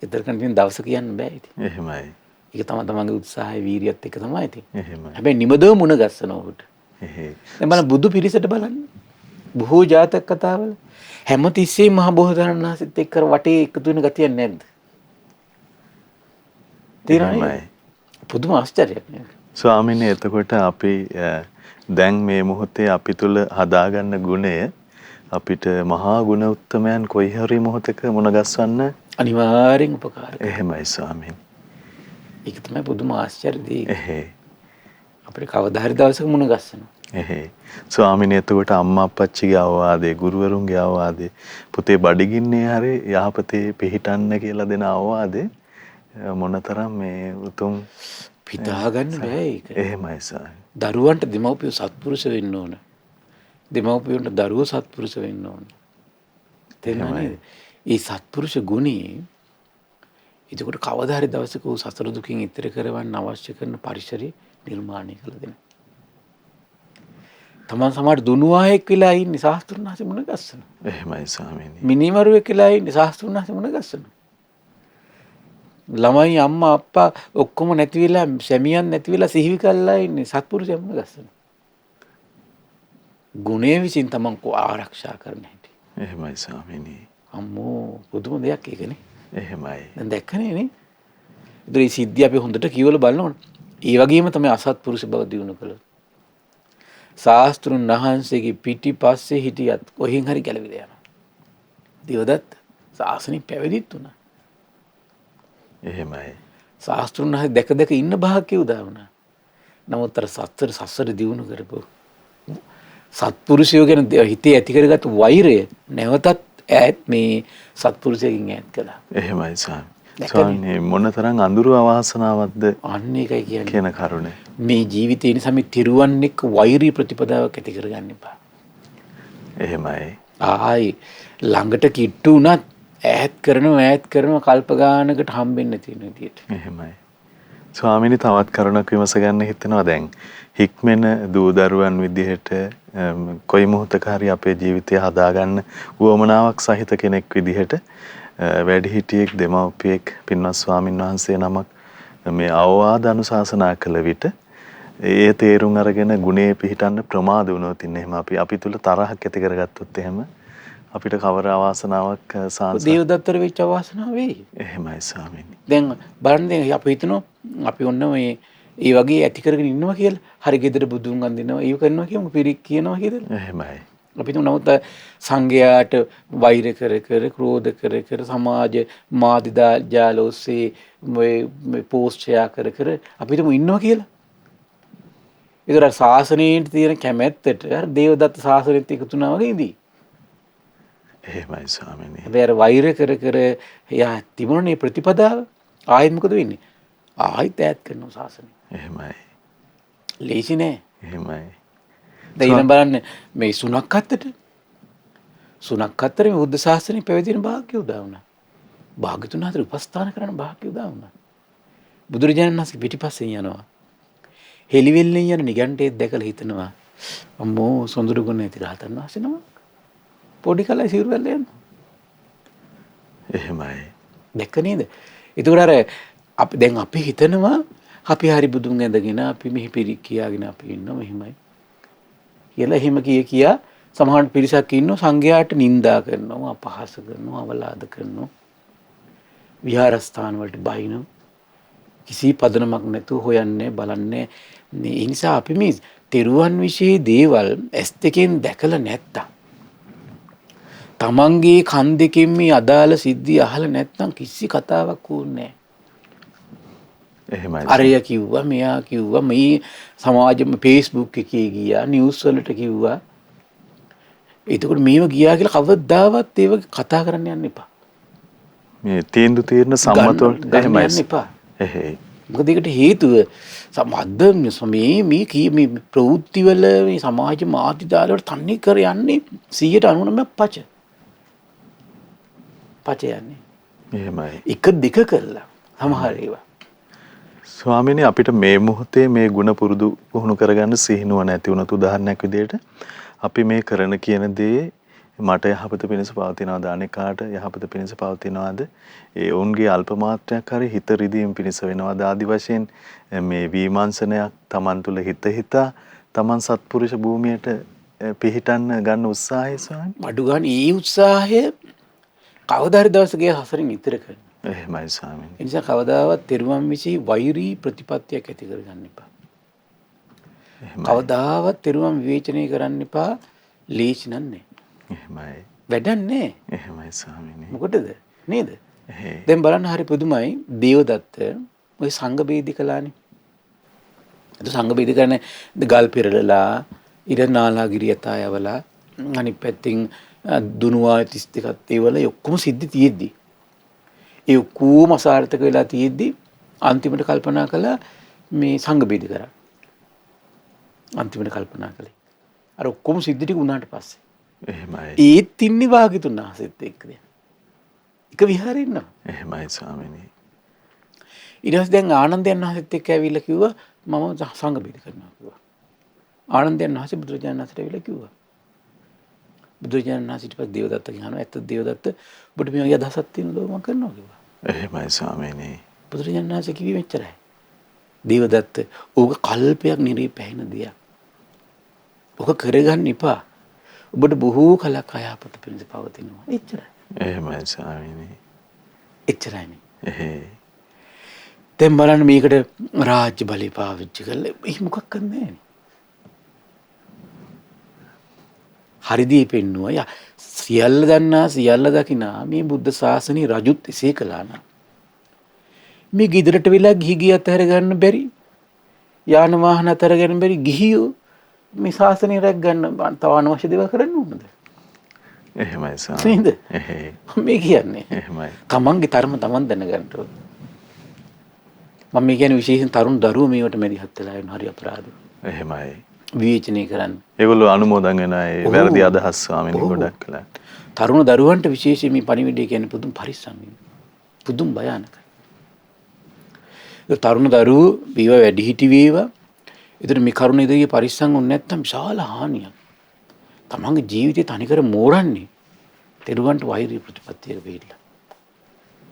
ඊතර කරන දවස කියන්න බෑ ඉතින්. එහෙමයි. ඒක තමන්ගේ උත්සාහය වීරියත් එක්ක තමයි ඉතින්. එහෙමයි. හැබැයි නිමදව මුණ ගැස්සනවා උට. එහෙයි. දැන් බලන්න බුදු පිරිසට බලන්න. බොහෝ ජාතක කතාවල හැමතිස්සෙම මහ බෝසතාණන් වහන්සේත් එක්ක වටේ එකතු වෙන ගතියක් නැද්ද? තියෙනවනේ. පුදුම ආශ්චර්යයක් නේද? ස්වාමීනි එතකොට අපි දැන් මේ මොහොතේ අපි තුල හදාගන්න ගුණය අපිට මහා ගුණ උත්තමයන් කොයි හරි මොහොතක මුණ ගැස්වන්න අනිවාර්යෙන් උපකාරයි. එහෙමයි ස්වාමීනි. ඒක තමයි පුදුම ආශ්චර්ය දේ. එහෙයි. අපිට කවදා හරි දවසක මුණ ගැස්සනවා. එහෙයි. ස්වාමීනි එතකොට අම්මා අප්පච්චිගේ අවවාදේ ගුරුවරුන්ගේ අවවාදේ පුතේ බඩගින්නේ හරි යහපතේ පිහිටන්න කියලා දෙන අවවාදේ මොනතරම් මේ උතුම් පිටා ගන්න බෑ ඒක. එහෙමයි ස්වාමී. දරුවන්ට දෙමව්පියෝ සත්පුරුෂ වෙන්න ඕන. දෙමව්පියන්ට දරුවෝ සත්පුරුෂ වෙන්න ඕන. තේරුණාද? ඒ සත්පුරුෂ ගුණේ එතකොට කවදා හරි දවසක සසර දුකින් ඈතර කරවන්න අවශ්‍ය කරන පරිසරය නිර්මාණය කළ දෙන්න. තමන් සමහර දුනුවායෙක් වෙලා ඉන්නේ ශාස්ත්‍රුන් වහන්සේ මුණ ගැස්සන. එහෙමයි ස්වාමීනි. මිනිමරුවෙක් වෙලා ඉන්නේ ශාස්ත්‍රුන් වහන්සේ මුණ ගැස්සන. ළමයි අම්මා අප්පා ඔක්කොම නැති වෙලා සැමියන් නැති වෙලා සිහිවි කල්ලා ඉන්නේ සත්පුරුෂයන් මුණ ගැස්සන. ගුණේ විසින් තමන් කෝ ආරක්ෂා කරන්න හැටි. එහෙමයි ස්වාමීනි. අම්මෝ පුදුම දෙයක් ඒකනේ. එහෙමයි. දැන් දැක්කනේ නේ. ඒතර මේ සිද්ධිය අපි හොඳට කියවල බලනවනේ. ඒ වගේම තමයි අසත්පුරුෂ බව දිනු කළොත්. ශාස්ත්‍රුන් වහන්සේගේ පිටිපස්සේ හිටියත් කොහෙන් හරි ගැලවිලා යනවා. දේවදත්ත ශාසනික පැවිදිත් උනා. එහෙමයි. ශාස්ත්‍රුන් වහන්සේ දැක දැක ඉන්න භාග්‍ය උදා වුණා. නමුත් අර සසර දියුණු කරපු සත්පුරුෂයෝ ගැන හිතේ ඇති කරගත්තු වෛරය නැවතත් ඈත් මේ සත්පුරුෂයකින් ඈත් කළා. එහෙමයි ස්වාමී. ස්වාමී මොනතරම් අඳුරු අවාසනාවක්ද අන්න ඒකයි කියන්නේ. කියන කරුණ. මේ ජීවිතේ නිසා මේ තිරුවන් එක්ක වෛරී ප්‍රතිපදාවක් ඇති කරගන්න එපා. එහෙමයි. ආයි ළඟට කිට්ටු වුණත් ඈත් කරනවා කල්ප ගානකට හම්බෙන්න තියෙන විදියට. එහෙමයි. ස්වාමීනි තවත් කරුණක් විමස ගන්න හිතෙනවා දැන්. හික්මෙන දූ දරුවන් විදිහට කොයි මොහොතක හරි අපේ ජීවිතය හදාගන්න උවමනාවක් සහිත කෙනෙක් විදිහට වැඩිහිටියෙක් දෙමව්පියෙක් පින්වත් ස්වාමින් වහන්සේ නමක් මේ අවවාද අනුශාසනා කළ විට ඒ තේරුම් අරගෙන ගුණේ පිහිටන්න ප්‍රමාද වුණොත් ඉන්නේ එහෙම අපි තුල තරහක් ඇති කරගත්තොත් එහෙම අපිට කවර අවාසනාවක් සාංශ දේවදත්තර වෙච්ච අවාසනාව වෙයි. එහෙමයි ස්වාමීනි. දැන් බලන්න දැන් අපි හිතනවා අපි ඔන්න මේ ඒ වගේ ඇති කරගෙන ඉන්නවා කියලා. හරි ගෙදර බුදුන් වන්දිනවා ඒව කරනවා කියමු පිරික් කියනවා කියලා. එහෙමයි. අපි තුන් නමුත් සංඝයාට වෛර කර ක්‍රෝධ කර සමාජ මාධ්‍ය ජාල ඔස්සේ මේ පෝස්ට් ෂෙයා කර අපි තුමු ඉන්නවා කියලා. ඒතර ශාසනයේ තියෙන කැමැත්තට අර දේවදත්ත ශාසනයත් එකතු වුණා වගේ ඉදී. එහෙමයි ස්වාමීනි. හැබැයි අර වෛර කර යා තිබුණනේ ප්‍රතිපදාව ආයෙත් මොකද වෙන්නේ? ආයෙත් ඈත් කරනවා ශාසනය. එහෙමයි. ලේසි නෑ. එහෙමයි. දැන් බලන්න මේ සුණක් අත්තර මේ බුද්ධ ශාසනය පැවැදෙන භාග්‍ය උදා වුණා. භාග්‍යතුන් හතර උපස්ථාන කරන භාග්‍ය උදා වුණා. බුදුරජාණන් වහන්සේ පිටිපස්සෙන් යනවා. හෙලිවෙල්ලෙන් යන නිගණ්ඨයෙක් දැකලා හිතනවා අම්මෝ සොඳුරු ගුණ ඇති රහතන් වහන්සේ නම පොඩි කලයි සිවුරවල යනවා. එහෙමයි. දැක්ක නේද? ඒකෝර අර අපි හිතනවා අපි හරි බුදුන් ඇඳගෙන අපි මෙහි පිරික් කියාගෙන අපි ඉන්නවා මෙහිමයි. කියලා එහෙම කියා සමහර පිරිසක් ඉන්නවා සංඝයාට නිඳා කරනවා අපහාස කරනවා අවලාද කරනවා විහාරස්ථාන වලට බහිනවා කිසි පදනමක් නැතුව හොයන්නේ බලන්නේ. ඒ නිසා අපි මේ තෙරුවන් විශ්ේ දේවල් ඇස් දෙකෙන් දැකලා නැත්තම් තමන්ගේ කන් දෙකෙන් මේ අදාළ සිද්ධිය අහලා නැත්නම් කිසි කතාවක් ඕනේ නැහැ. එහෙමයි. අරය කිව්වා මෙයා කිව්වා මේ සමාජෙම Facebook එකේ ගියා නිවුස් වලට කිව්වා. එතකොට මේව ගියා කියලා කවදාවත් ඒව කතා කරන්න යන්න එපා. මේ තීන්දුව తీරන සම්මත වලට එහෙමයි. යන්න එපා. එහෙයි. මොකද ඒකට හේතුව සමද්ද මේ කී ප්‍රවෘත්ති වල මේ සමාජ මාධ්‍ය දාලවල තන්නේ කර යන්නේ 99% පච යන්නේ. එහෙමයි. එක දෙක කළා සමහර ඒවා. ස්වාමීනි අපිට මේ මොහොතේ මේ ಗುಣ පුරුදු පුහුණු කරගන්න සිහිනුව නැති වුණත් උදාහරණයක් විදිහට අපි මේ කරන කියන දේ මට යහපත පිණිස පවතිනවද අනිකාට යහපත පිණිස පවතිනවද ඒ ඔවුන්ගේ අල්ප මාත්‍රයක් හරි හිත රිදීම පිණිස වෙනවද ආදි වශයෙන් මේ විමර්ශනයක් Taman තුල හිතා Taman සත්පුරුෂ භූමියට පිහිටන්න ගන්න උත්සාහය ස්වාමී අඩු ගන්න ඒ උත්සාහය කවදා හරි දවසක හසරින් ඉතර කරනවා. එහෙමයි ස්වාමීනි. ඒ නිසා කවදාවත් තෙරුවන් විශ්ේ වෛරී ප්‍රතිපත්තියක් ඇති කරගන්න එපා. කවදාවත් තෙරුවන් විවේචනය කරන්න එපා. ලේසි නන්නේ. එහෙමයි. වැඩක් නෑ. එහෙමයි ස්වාමීනි. මොකටද? නේද? දැන් බලන්න හරි පුදුමයි දේවදත්ත ඔය සංඝ බේදි කළානේ. ඒ සංඝ බේදි කරන්නේ ගල් පෙරලලා ඉර නාලාගිරිය යතායවලා අනිත් පැත්තෙන් දුනුවා 32ක් ඒවල ඔක්කොම සිද්ධි තියෙද්දි ඒ ඔක්කොම අසාර්ථක වෙලා තියෙද්දි අන්තිමට කල්පනා කළා මේ සංඝ බේදි කරා. අන්තිමට කල්පනා කළේ. අර ඔක්කොම සිද්ධි ටික උනාට පස්සේ. එහෙමයි. ඒත් ඉන්නේ වාග්යතුන් වහන්සේත් එක්කද? එක විහාරේ ඉන්නවා. එහෙමයි ස්වාමීනි. ඊට පස්සේ දැන් ආනන්දයන් වහන්සේත් එක්ක ඇවිල්ලා කිව්වා මම සංඝ බේද කරනවා කිව්වා. ආනන්දයන් වහන්සේ බුදුරජාණන් වහන්සේට ඇවිල්ලා කිව්වා. බුදුරජාණන් වහන්සේ ඊට පස්සේ දේවදත්ත කියනවා ඇත්ත දේවදත්ත ඔබට මේ වගේ අදහසක් තියෙනවද මම කරනවා කිව්වා. එහෙමයි ස්වාමීනි. බුදුරජාණන් වහන්සේ කිව්වේ මෙච්චරයි. දේවදත්ත ඕක කල්පයක් නිරේ පැහැෙන දෙයක්. ඕක කරගන්න එපා. ඔබට බොහෝ කලක් අයහපත පිණිස පවතිනවා. එච්චරයි. එහෙමයි ස්වාමීනි. එච්චරයිනේ. එහෙයි. දැන් බලන්න මේකට රාජ්‍ය බලය පාවිච්චි කරලා එහෙ මොකක් කරන්නේ නැහැ. හරිදී පෙන්නුවා. යා සියල්ල දන්නා සියල්ල දකිනා මේ බුද්ධ ශාසනයේ රජුත් එසේ කළා නම් මේ ගෙදරට වෙලා ගිහි ගිය අතහැර ගන්න බැරි. යාන වාහන අතහැර ගන්න බැරි ගිහියෝ මේ ශාසනය රැක් ගන්න තව අනවශ්‍ය දේවල් කරන්න ඕනද? එහෙමයි ස්වාමී. නේද? මේ කියන්නේ. එහෙමයි. තමන්ගේ තරම තමන් දැනගන්න ඕන. මම මේ කියන්නේ විශේෂයෙන් තරුණ දරුවෝ මේවට මැදිහත් වෙලා ඉන්න හරි අපරාධ. එහෙමයි. විවේචනය කරන්න. ඒගොල්ලෝ අනුමෝදන් වෙන අය වැරදි අදහස් ස්වාමීන් ගොඩක් කළා. තරුණ දරුවන්ට විශේෂයෙන් මේ පණිවිඩය කියන්නේ පුදුම පරිස්සමින්. පුදුම භයානකයි. ඒ තරුණ දරුවෝ වේවා වැඩිහිටි වේවා. ඒතර මේ කරුණ ඉදිරියේ පරිස්සම් වුනේ නැත්නම් විශාල හානියක්. තමන්ගේ ජීවිතේ තනිකර මෝරන්නේ. තෙරුවන්ට වෛරී ප්‍රතිපත්තියක වෙilla.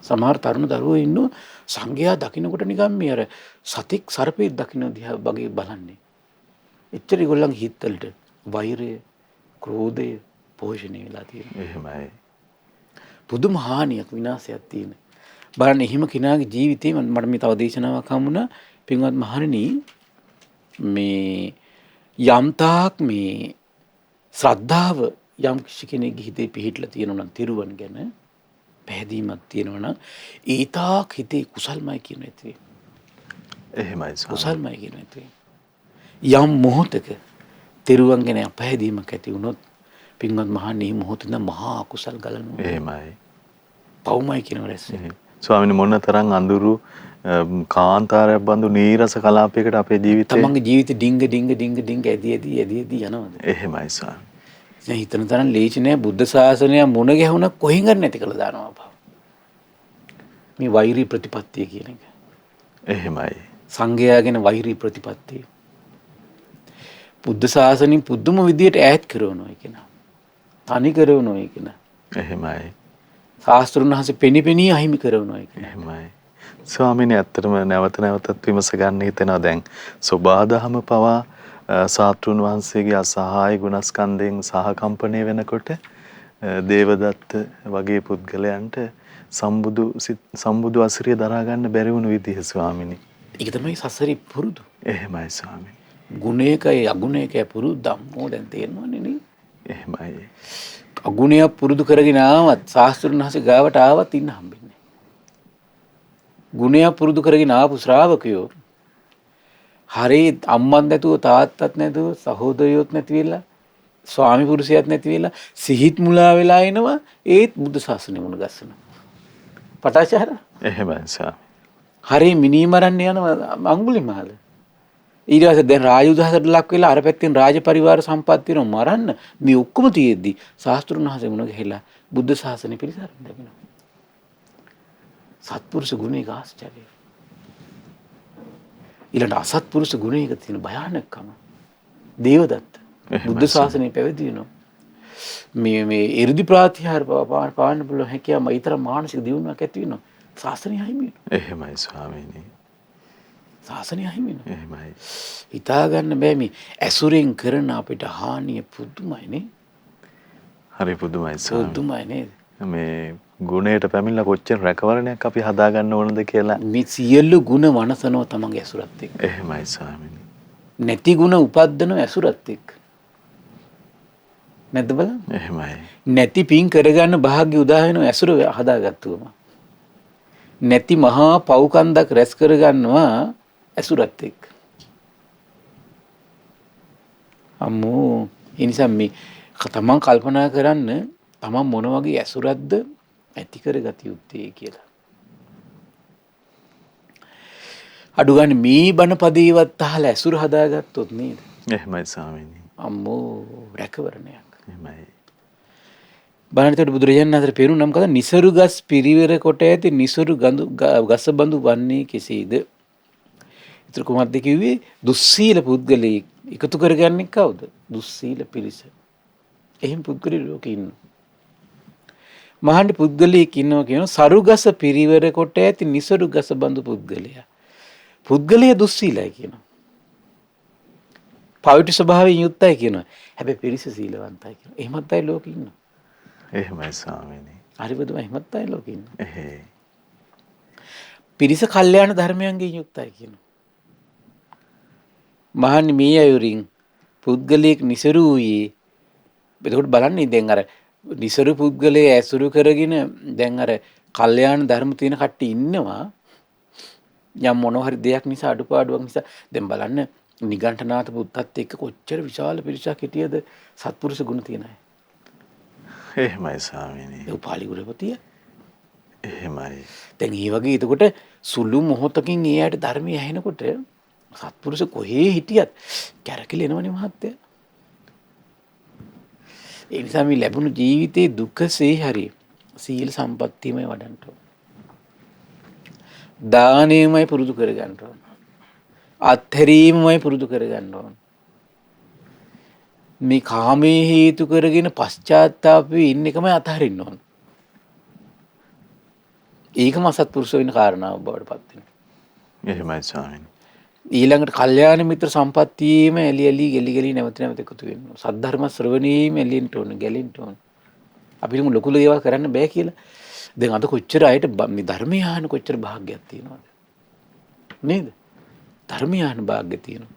සමහර තරුණ දරුවෝ ඉන්නෝ සංඝයා දකින්නකොට නිකන් මේ අර සතෙක් සර්පෙක් දකින්න දිහා වගේ බලන්නේ. එච්චර ඒගොල්ලන්ගේ හිතවලට වෛරය, ක්‍රෝධය පෝෂණය වෙලා තියෙනවා. එහෙමයි. පුදුම හානියක් විනාශයක් තියෙන. බලන්න එහෙම කෙනාගේ ජීවිතේ මට මේ තව දේශනාවක් හමුණා. පින්වත් මහණෙනි මේ යම්තාක් මේ ශ්‍රද්ධාව යම් කිසි කෙනෙක්ගේ හිතේ පිහිටලා තියෙනවා නම් තිරුවන් ගැන පැහැදීමක් තියෙනවා නම් ඊතාක් හිතේ කුසල්මයි කියන ඇති. එහෙමයි ස්වාමී. කුසල්මයි කියන ඇති. යම් මොහොතක තිරුවන් ගැන පැහැදීමක් ඇති වුණොත් පින්වත් මහණෙනි මොහොතේ මහා කුසල් ගලනවා. එහෙමයි. පවුමයි කියන රැස්. ස්වාමීනි මොන තරම් අඳුරු කාන්තාරයක් බඳු නීරස කලාපයකට අපේ ජීවිතේ තමන්ගේ ජීවිතේ ඩිංග ඇදී යනවාද? එහෙමයි ස්වාමී. දැන් හිතන තරම් ලේසි නෑ බුද්ධ ශාසනය මුණ ගැහුණා කොහෙන් ගන්න නැති කළා දානවා අපා. මේ වෛරී ප්‍රතිපත්තිය කියන එක. එහෙමයි. සංඝයාගෙන වෛරී ප්‍රතිපත්තිය. බුද්ධ ශාසනයෙන් පුදුම විදියට ඈත් කරනවා කියන. තනි කරනවා කියන. එහෙමයි. ශාස්ත්‍රුන් වහන්සේ පෙනිපෙනී අහිමි කරනවා කියන. එහෙමයි. ස්වාමීනි ඇත්තටම නැවත නැවතත් විමස ගන්න හිතෙනවා දැන් සෝබාදහම පවා සාත්‍රුන් වහන්සේගේ අසහාය ගුණස්කන්ධයෙන් සහකම්පණය වෙනකොට දේවදත්ත වගේ පුද්ගලයන්ට සම්බුදු අසිරිය දරා ගන්න බැරි වුණු විදිහ ස්වාමීනි. ඒක තමයි සසරි පුරුදු. එහෙමයි ස්වාමීනි. ගුණයකයි අගුණයකයි පුරුදු ධම්මෝ දැන් තේරෙනවනේ නේ. එහෙමයි. අගුණය පුරුදු කරගෙන ආවත් ශාස්ත්‍රුන් වහන්සේ ගාවට ආවත් ඉන්න හම්බෙන්නේ. ගුණය පුරුදු කරගෙන ආපු ශ්‍රාවකයෝ හරි අම්මත් නැතුව තාත්තත් නැතුව සහෝදරයොත් නැති වෙලා ස්වාමි පුරුෂයත් නැති වෙලා සිහිත් මුලා වෙලා එනවා ඒත් බුද්ධ ශාසනය මුණ ගැස්සනවා. පටාචාර එහෙමයි ස්වාමී. හරි මිනී මරන්න යනවා අඟුලිමාල. ඊට පස්සේ දැන් රාජුදහසට ලක් වෙලා අර පැත්තෙන් රාජ පරිවාර සම්පත් වෙනවා මරන්න මේ ඔක්කොම තියෙද්දි ශාස්ත්‍රුන් වහන්සේ මුණ ගැහිලා බුද්ධ ශාසනය පිළිසරණ ලැබෙනවා. සත්පුරුෂ ගුණයක ආශ්චර්යය. ඊළඟ අසත්පුරුෂ ගුණයක තියෙන භයානකකම. දේවදත්ත බුද්ධ ශාසනය පැවිදි වෙනවා. මේ 이르දි ප්‍රාතිහාර පාන්න පුළුවන් හැකියාව ඊතර මානසික දියුණුවක් ඇති වෙනවා. ශාසනය අහිමි වෙනවා. එහෙමයි ස්වාමීනි. ශාසනය අහිමි වෙනවා. එහෙමයි. හිතා ගන්න බෑ මේ ඇසුරෙන් කරන අපිට හානිය පුදුමයි නේ. හරි පුදුමයි ස්වාමී. පුදුමයි නේද? මේ ගුණයට පැමිණලා කොච්චර රැකවරණයක් අපි හදාගන්න ඕනද කියලා මේ සියලු ගුණ වනසනවා තමන්ගේ ඇසුරත් එක්ක. එහෙමයි ස්වාමීනි. නැති ගුණ උපද්දන ඇසුරත් එක්ක. නැද්ද බලන්න? එහෙමයි. නැති පින් කරගන්න භාග්‍ය උදා වෙන ඇසුර හදාගත්තුවම. නැති මහා පව්කන්දක් රැස් කරගන්නවා ඇසුරත් එක්ක. අම්මෝ ඒ නිසා මේ තමන් කල්පනා කරන්න තමන් මොන වගේ ඇසුරක්ද ඇති කරගත යුත්තේ කියලා. අඩු ගන්න මේ බණ පදේවත් අහලා ඇසුර හදාගත්තොත් නේද? එහෙමයි ස්වාමීනි. අම්මෝ රැකවරණයක්. එහෙමයි. බලන්නට බුදුරජාණන් වහන්සේ පෙරුණම් කළා නිසරු ගස් පිරිවර කොට ඇති නිසරු ගස බඳු වන්නේ කෙසේද? ඊතර කොහොමද කිව්වේ? දුස්සීල පුද්ගලයෙක් එකතු කරගන්නේ කවුද? දුස්සීල පිරිස. එහෙම පුද්ගලයෙක් ලෝකේ ඉන්නවා. මහාන්ඩ පුද්ගලයෙක් ඉන්නවා කියනවා සරුගස පිරිවර කොට ඇති නිසරු ගස බඳු පුද්ගලයා. පුද්ගලයා දුස්සීලයි කියනවා. පවිතු ස්වභාවයෙන් යුක්තයි කියනවා. හැබැයි පිරිස සීලවන්තයි කියනවා. එහෙමත් අය ලෝකෙ ඉන්නවා. එහෙමයි ස්වාමීනි. හරි බුදුම එහෙමත් අය ලෝකෙ ඉන්නවා. එහෙයි. පිරිස කල්යාණ ධර්මයන්ගෙන් යුක්තයි කියනවා. මහන්නේ මේ අයුරින් පුද්ගලයෙක් නිසරු වූයේ එතකොට බලන්නේ දැන් අර නිසරු පුද්ගලයා ඇසුරු කරගෙන දැන් අර කල්යාණ ධර්ම තියෙන කට්ටිය ඉන්නවා යම් මොනවා හරි දෙයක් නිසා අඩුපාඩුවක් නිසා දැන් බලන්න නිගණ්ඨනාථ බුද්ධත් එක්ක කොච්චර විශාල පිරිසක් හිටියද සත්පුරුෂ ගුණ තියෙන අය. එහෙමයි ස්වාමීනි. ඒ උපාලි ගුරුපතිය. එහෙමයි. දැන් ඒ වගේ එතකොට සුළු මොහොතකින් ඒ ඇයට ධර්මය ඇහෙනකොට සත්පුරුෂ කොහේ හිටියත් කැරකිලෙනවනේ මහත්තයා. ඒ නිසා මේ ලැබුණු ජීවිතේ දුකසේ හරි සීල සම්පත්තියමයි වඩන්න ඕන. දානෙමයි පුරුදු කරගන්න ඕන. අත්හැරීමමයි පුරුදු කරගන්න ඕන. මේ කාමයේ හේතු කරගෙන පශ්චාත්තාපේ ඉන්න එකමයි අතහරින්න ඕන. ඒකම සත්පුරුෂ වෙන කාරණාව බවට පත් වෙනවා. එහෙමයි ස්වාමීනි. ඊළඟට කල්යාණ මිත්‍ර සම්පත්තියේම එලි එලි ගෙලි ගෙලි නැවත නැවත එකතු වෙනවා. සද්ධර්ම ශ්‍රවණීම එලින්ට ඕන, ගැලෙන්න ඕන. අපි හිතමු ලොකු දේවල් කරන්න බෑ කියලා. දැන් අද කොච්චර අයට මේ ධර්මය අහන කොච්චර භාග්‍යයක් තියෙනවද? නේද? ධර්මය අහන භාග්‍ය තියෙනවා.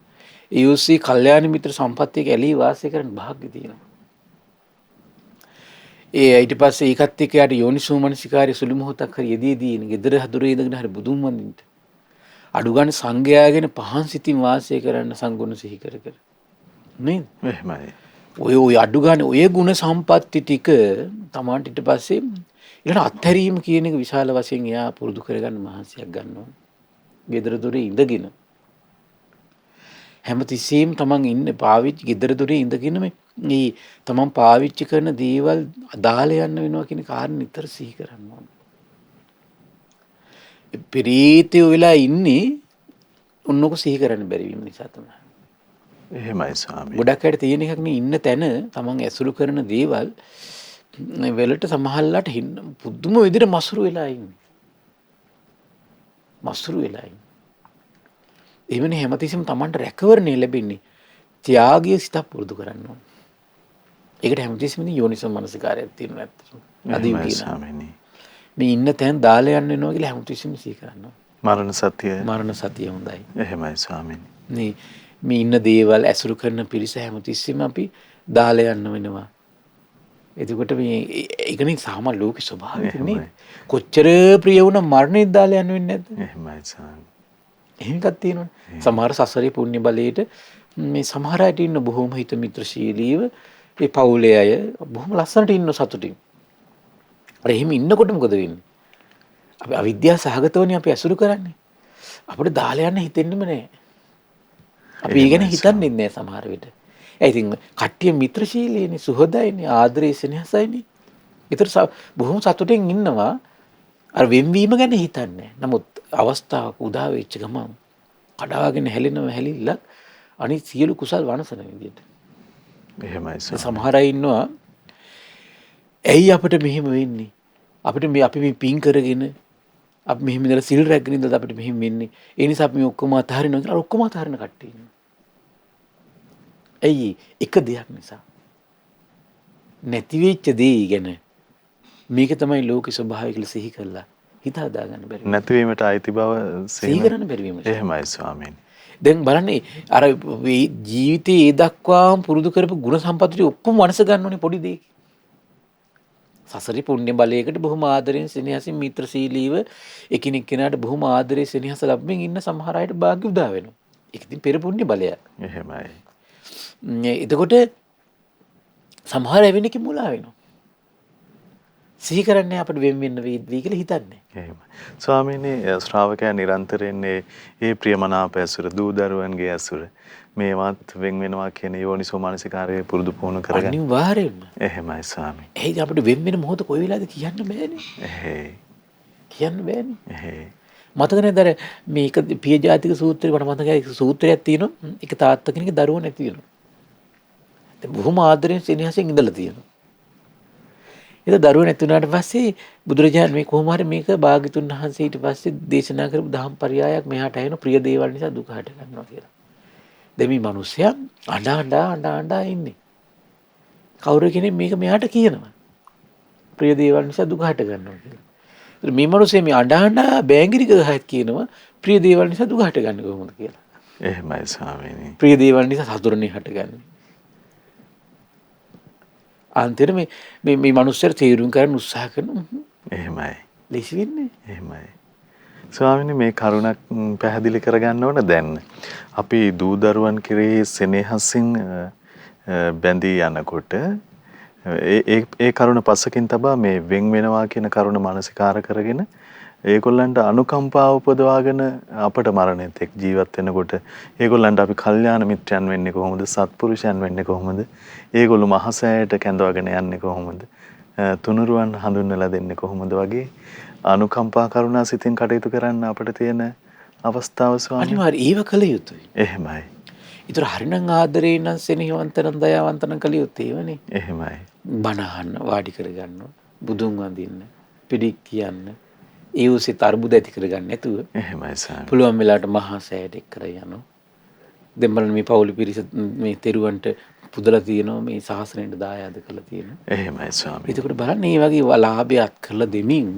ඒ ඔස්සේ කල්යාණ මිත්‍ර සම්පත්තියක ඇලී වාසය කරන්න භාග්‍ය තියෙනවා. ඊට පස්සේ ඒකත් එක්ක යාට යෝනිසෝ මනසිකාරය සුළු මොහොතක් හරි යෙදීදී ඉන්නේ. gedara හදුරේ ඉඳගෙන හරි බුදුන් වඳින්න. අඩු ගන්න සංඝයාගෙන පහන් සිතින් වාසය කරන්න සංගුණ සිහි කර කර. නේද? එහෙමයි. ඔය අඩු ගන්න ඔය ගුණ සම්පatti ටික තමන්ට ඊට පස්සේ ඊළඟ අත්හැරීම කියන එක විශාල වශයෙන් එයා පුරුදු කරගන්න මහන්සියක් ගන්නවා. gedara දොරේ ඉඳගෙන හැමතිස්සෙම තමන් ඉන්න පාවිච්චි gedara දොරේ ඉඳගෙන මේ තමන් පාවිච්චි කරන දේවල් අදාළ යන්න වෙනවා කියන කාරණේ නිතර සිහි කරන්න ඕන. පිරීතිය වෙලා ඉන්නේ උන්නක සිහි කරන්න බැරි වීම නිසා තමයි. එහෙමයි ස්වාමීනි. ගොඩක් අයට තියෙන එකක් නේ ඉන්න තැන තමන් ඇසුරු කරන දේවල් වලට සමහරලාට පුදුම විදිහට මසුරු වෙලා ඉන්නේ. මසුරු වෙලා ඉන්නේ. එවනේ හැමතිස්සෙම තමන්ට රැකවරණය ලැබෙන්නේ ත්‍යාගීය සිතක් පුරුදු කරන්න ඕන. ඒකට හැමතිස්සෙම යෝනිසෝ මනසිකාරයක් තියෙනවා නැත්තම්. අද ස්වාමීනි. මේ ඉන්න තැන් දාලා යන්න වෙනවා කියලා හැමතිස්සෙම සිහි කරනවා. මරණ සතිය. මරණ සතිය හොඳයි. එහෙමයි ස්වාමීනි. මේ ඉන්න දේවල් ඇසුරු කරන පිරිස හැමතිස්සෙම අපි දාලා යන්න වෙනවා. එතකොට මේ ඒකනේ සාමාන්‍ය ලෝක ස්වභාවය නේ. කොච්චර ප්‍රිය වුණා මරණෙත් දාලා යන්න වෙන්නේ නැද්ද? එහෙමයි ස්වාමීනි. එහෙම එකක් තියෙනවනේ. සමහර සසරේ පුණ්‍ය බලයට මේ සමහර අයට ඉන්න බොහොම හිත මිත්‍රශීලීව ඒ පවුලේ අය බොහොම ලස්සනට ඉන්න සතුටින්. අර එහෙම ඉන්නකොට මොකද වෙන්නේ? අපි අවිද්‍යාව සහගතවනේ අපි ඇසුරු කරන්නේ. අපිට දාලා යන්න හිතෙන්නෙම නැහැ. අපි ඒ ගැන හිතන්නේ නැහැ සමහර විට. ඒ ඉතින් කට්ටිය මිත්‍රශීලීනේ, සුහදයිනේ, ආදරේ සෙනෙහසයිනේ. ඒතර බොහොම සතුටින් ඉන්නවා. අර වෙන්වීම ගැන හිතන්නේ. නමුත් අවස්ථාවක් උදා වෙච්ච ගමන් කඩාගෙන හැලෙනව හැලිල්ලක් අනිත් සියලු කුසල් වනසන විදියට. එහෙමයි ස්වාමීනි. සමහර අය ඉන්නවා ඇයි අපිට මෙහෙම වෙන්නේ? අපිට අපි මේ පින් කරගෙන අපි මෙහෙම ඉඳලා සිල් රැගෙන ඉඳලා අපිට මෙහෙම වෙන්නේ. ඒ නිසා අපි මේ ඔක්කොම අතහරිනවා කියලා ඔක්කොම අතහරින කට්ටිය ඉන්නවා. ඇයි? එක දෙයක් නිසා. නැති වෙච්ච දේ ගැන මේක තමයි ලෝක ස්වභාවය කියලා සිහි කළා. හිත හදා ගන්න බැරි. නැතිවීමට අයිති බව සිහි කරන්න බැරි වීම. එහෙමයි ස්වාමීනි. දැන් බලන්න අර ජීවිතේ ඒ දක්වාම පුරුදු කරපු ගුණ සම්පatti ඔක්කොම වනස ගන්න ඕනේ පොඩි දෙයක. සසරි පුණ්‍ය බලයකට බොහොම ආදරෙන් සෙනෙහසින් මිත්‍රශීලීව එකිනෙක කෙනාට බොහොම ආදරේ සෙනෙහස ලැබෙමින් ඉන්න සමහර අයට වාග්ය උදා වෙනවා. ඒක ඉතින් පෙර පුණ්‍ය බලයක්. එහෙමයි. එතකොට සමහර වෙන්නකි මුලා වෙනවා. සිහි කරන්නේ අපිට වෙන් වෙන්න වේවි කියලා හිතන්නේ. එහෙමයි. ස්වාමීනි ශ්‍රාවකයා නිරන්තරයෙන් මේ ප්‍රියමනාප ඇසුර දූ දරුවන්ගේ ඇසුර මේවත් වෙන් වෙනවා කියන යෝනිසෝ මානසිකාරයේ පුරුදු පුහුණු කරගන්න. අනිවාර්යෙන්ම. එහෙමයි ස්වාමී. ඒක අපිට වෙන් වෙන මොහොත කොයි වෙලාවද කියන්න බෑනේ. එහෙයි. කියන්න බෑනේ. එහෙයි. මතක නේද මේක පිය ජාතික සූත්‍රේ මට මතකයි සූත්‍රයක් තියෙනවා. ඒක තාත්තා කෙනෙක්ගේ දරුවෝ නැති වෙනවා. දැන් බොහොම ආදරෙන් සෙනෙහසෙන් ඉඳලා තියෙනවා. ඒක දරුවෝ නැති වුණාට පස්සේ බුදුරජාණන් මේ කොහොම හරි මේක භාග්‍යතුන් වහන්සේ ඊට පස්සේ දේශනා කරපු දහම් පරයයක් මෙහාට ඇහෙන ප්‍රිය දේවල් නිසා දුක හට ගන්නවා කියලා. දැන් මේ මිනිස්සයා අඬා ඉන්නේ. කවුරු කෙනෙක් මේක මෙයාට කියනවා. ප්‍රිය දේවල් නිසා දුක හට ගන්නවා කියලා. මේ මිනිස්සේ මේ අඬා බෑංගිරි ගහත් කියනවා ප්‍රිය දේවල් නිසා දුක හට ගන්න කොහොමද කියලා. එහෙමයි ස්වාමීනි. ප්‍රිය දේවල් නිසා සතුටුනේ හටගන්නේ. අන්තිමට මේ මිනිස්සුන්ට තීරුම් කරන්න උත්සාහ කරනවා. එහෙමයි. ලේසි වෙන්නේ. එහෙමයි. ස්වාමිනී මේ කරුණක් පැහැදිලි කරගන්න ඕන දැන්. අපි දූ දරුවන් කෙරෙහි සෙනෙහසින් බැඳී යනකොට ඒ කරුණ පස්සකින් තබා මේ වෙන් වෙනවා කියන කරුණ මානසිකාර කරගෙන ඒගොල්ලන්ට අනුකම්පාව උපදවාගෙන අපට මරණයත් එක්ක ජීවත් වෙනකොට ඒගොල්ලන්ට අපි කල්යාණ මිත්‍රයන් වෙන්නේ කොහොමද? සත්පුරුෂයන් වෙන්නේ කොහොමද? ඒගොල්ලෝ මහසෑයට කැඳවගෙන යන්නේ කොහොමද? තුනුරුවන් හඳුන්වලා දෙන්නේ කොහොමද වගේ අනුකම්පා කරුණා සිතින් කටයුතු කරන්න අපිට තියෙන අවස්ථාව ස්වාමී. අනිවාර්යයෙන් ඒව කළ යුතුයි. එහෙමයි. ඒතර හරිනම් ආදරේ නම් සෙනෙහවන්තනම් දයාවන්තනම් කළ යුත්තේ ඒවනේ. එහෙමයි. බණ අහන්න වාඩි කරගන්න බුදුන් වඳින්න පිළික් කියන්න ඒ උසේ තරබුද ඇති කරගන්න නැතුව එහෙමයි ස්වාමී. පුළුවන් වෙලාවට මහා සෑයට එක් කර යනවා. දැන් බලන්න මේ පෞලි පිරිස මේ තෙරුවන්ට පුදලා තියෙනවා මේ ශාසනයට දායාද කරලා තියෙනවා. එහෙමයි ස්වාමී. එතකොට බලන්න මේ වගේ ලාභයක් කරලා දෙමින්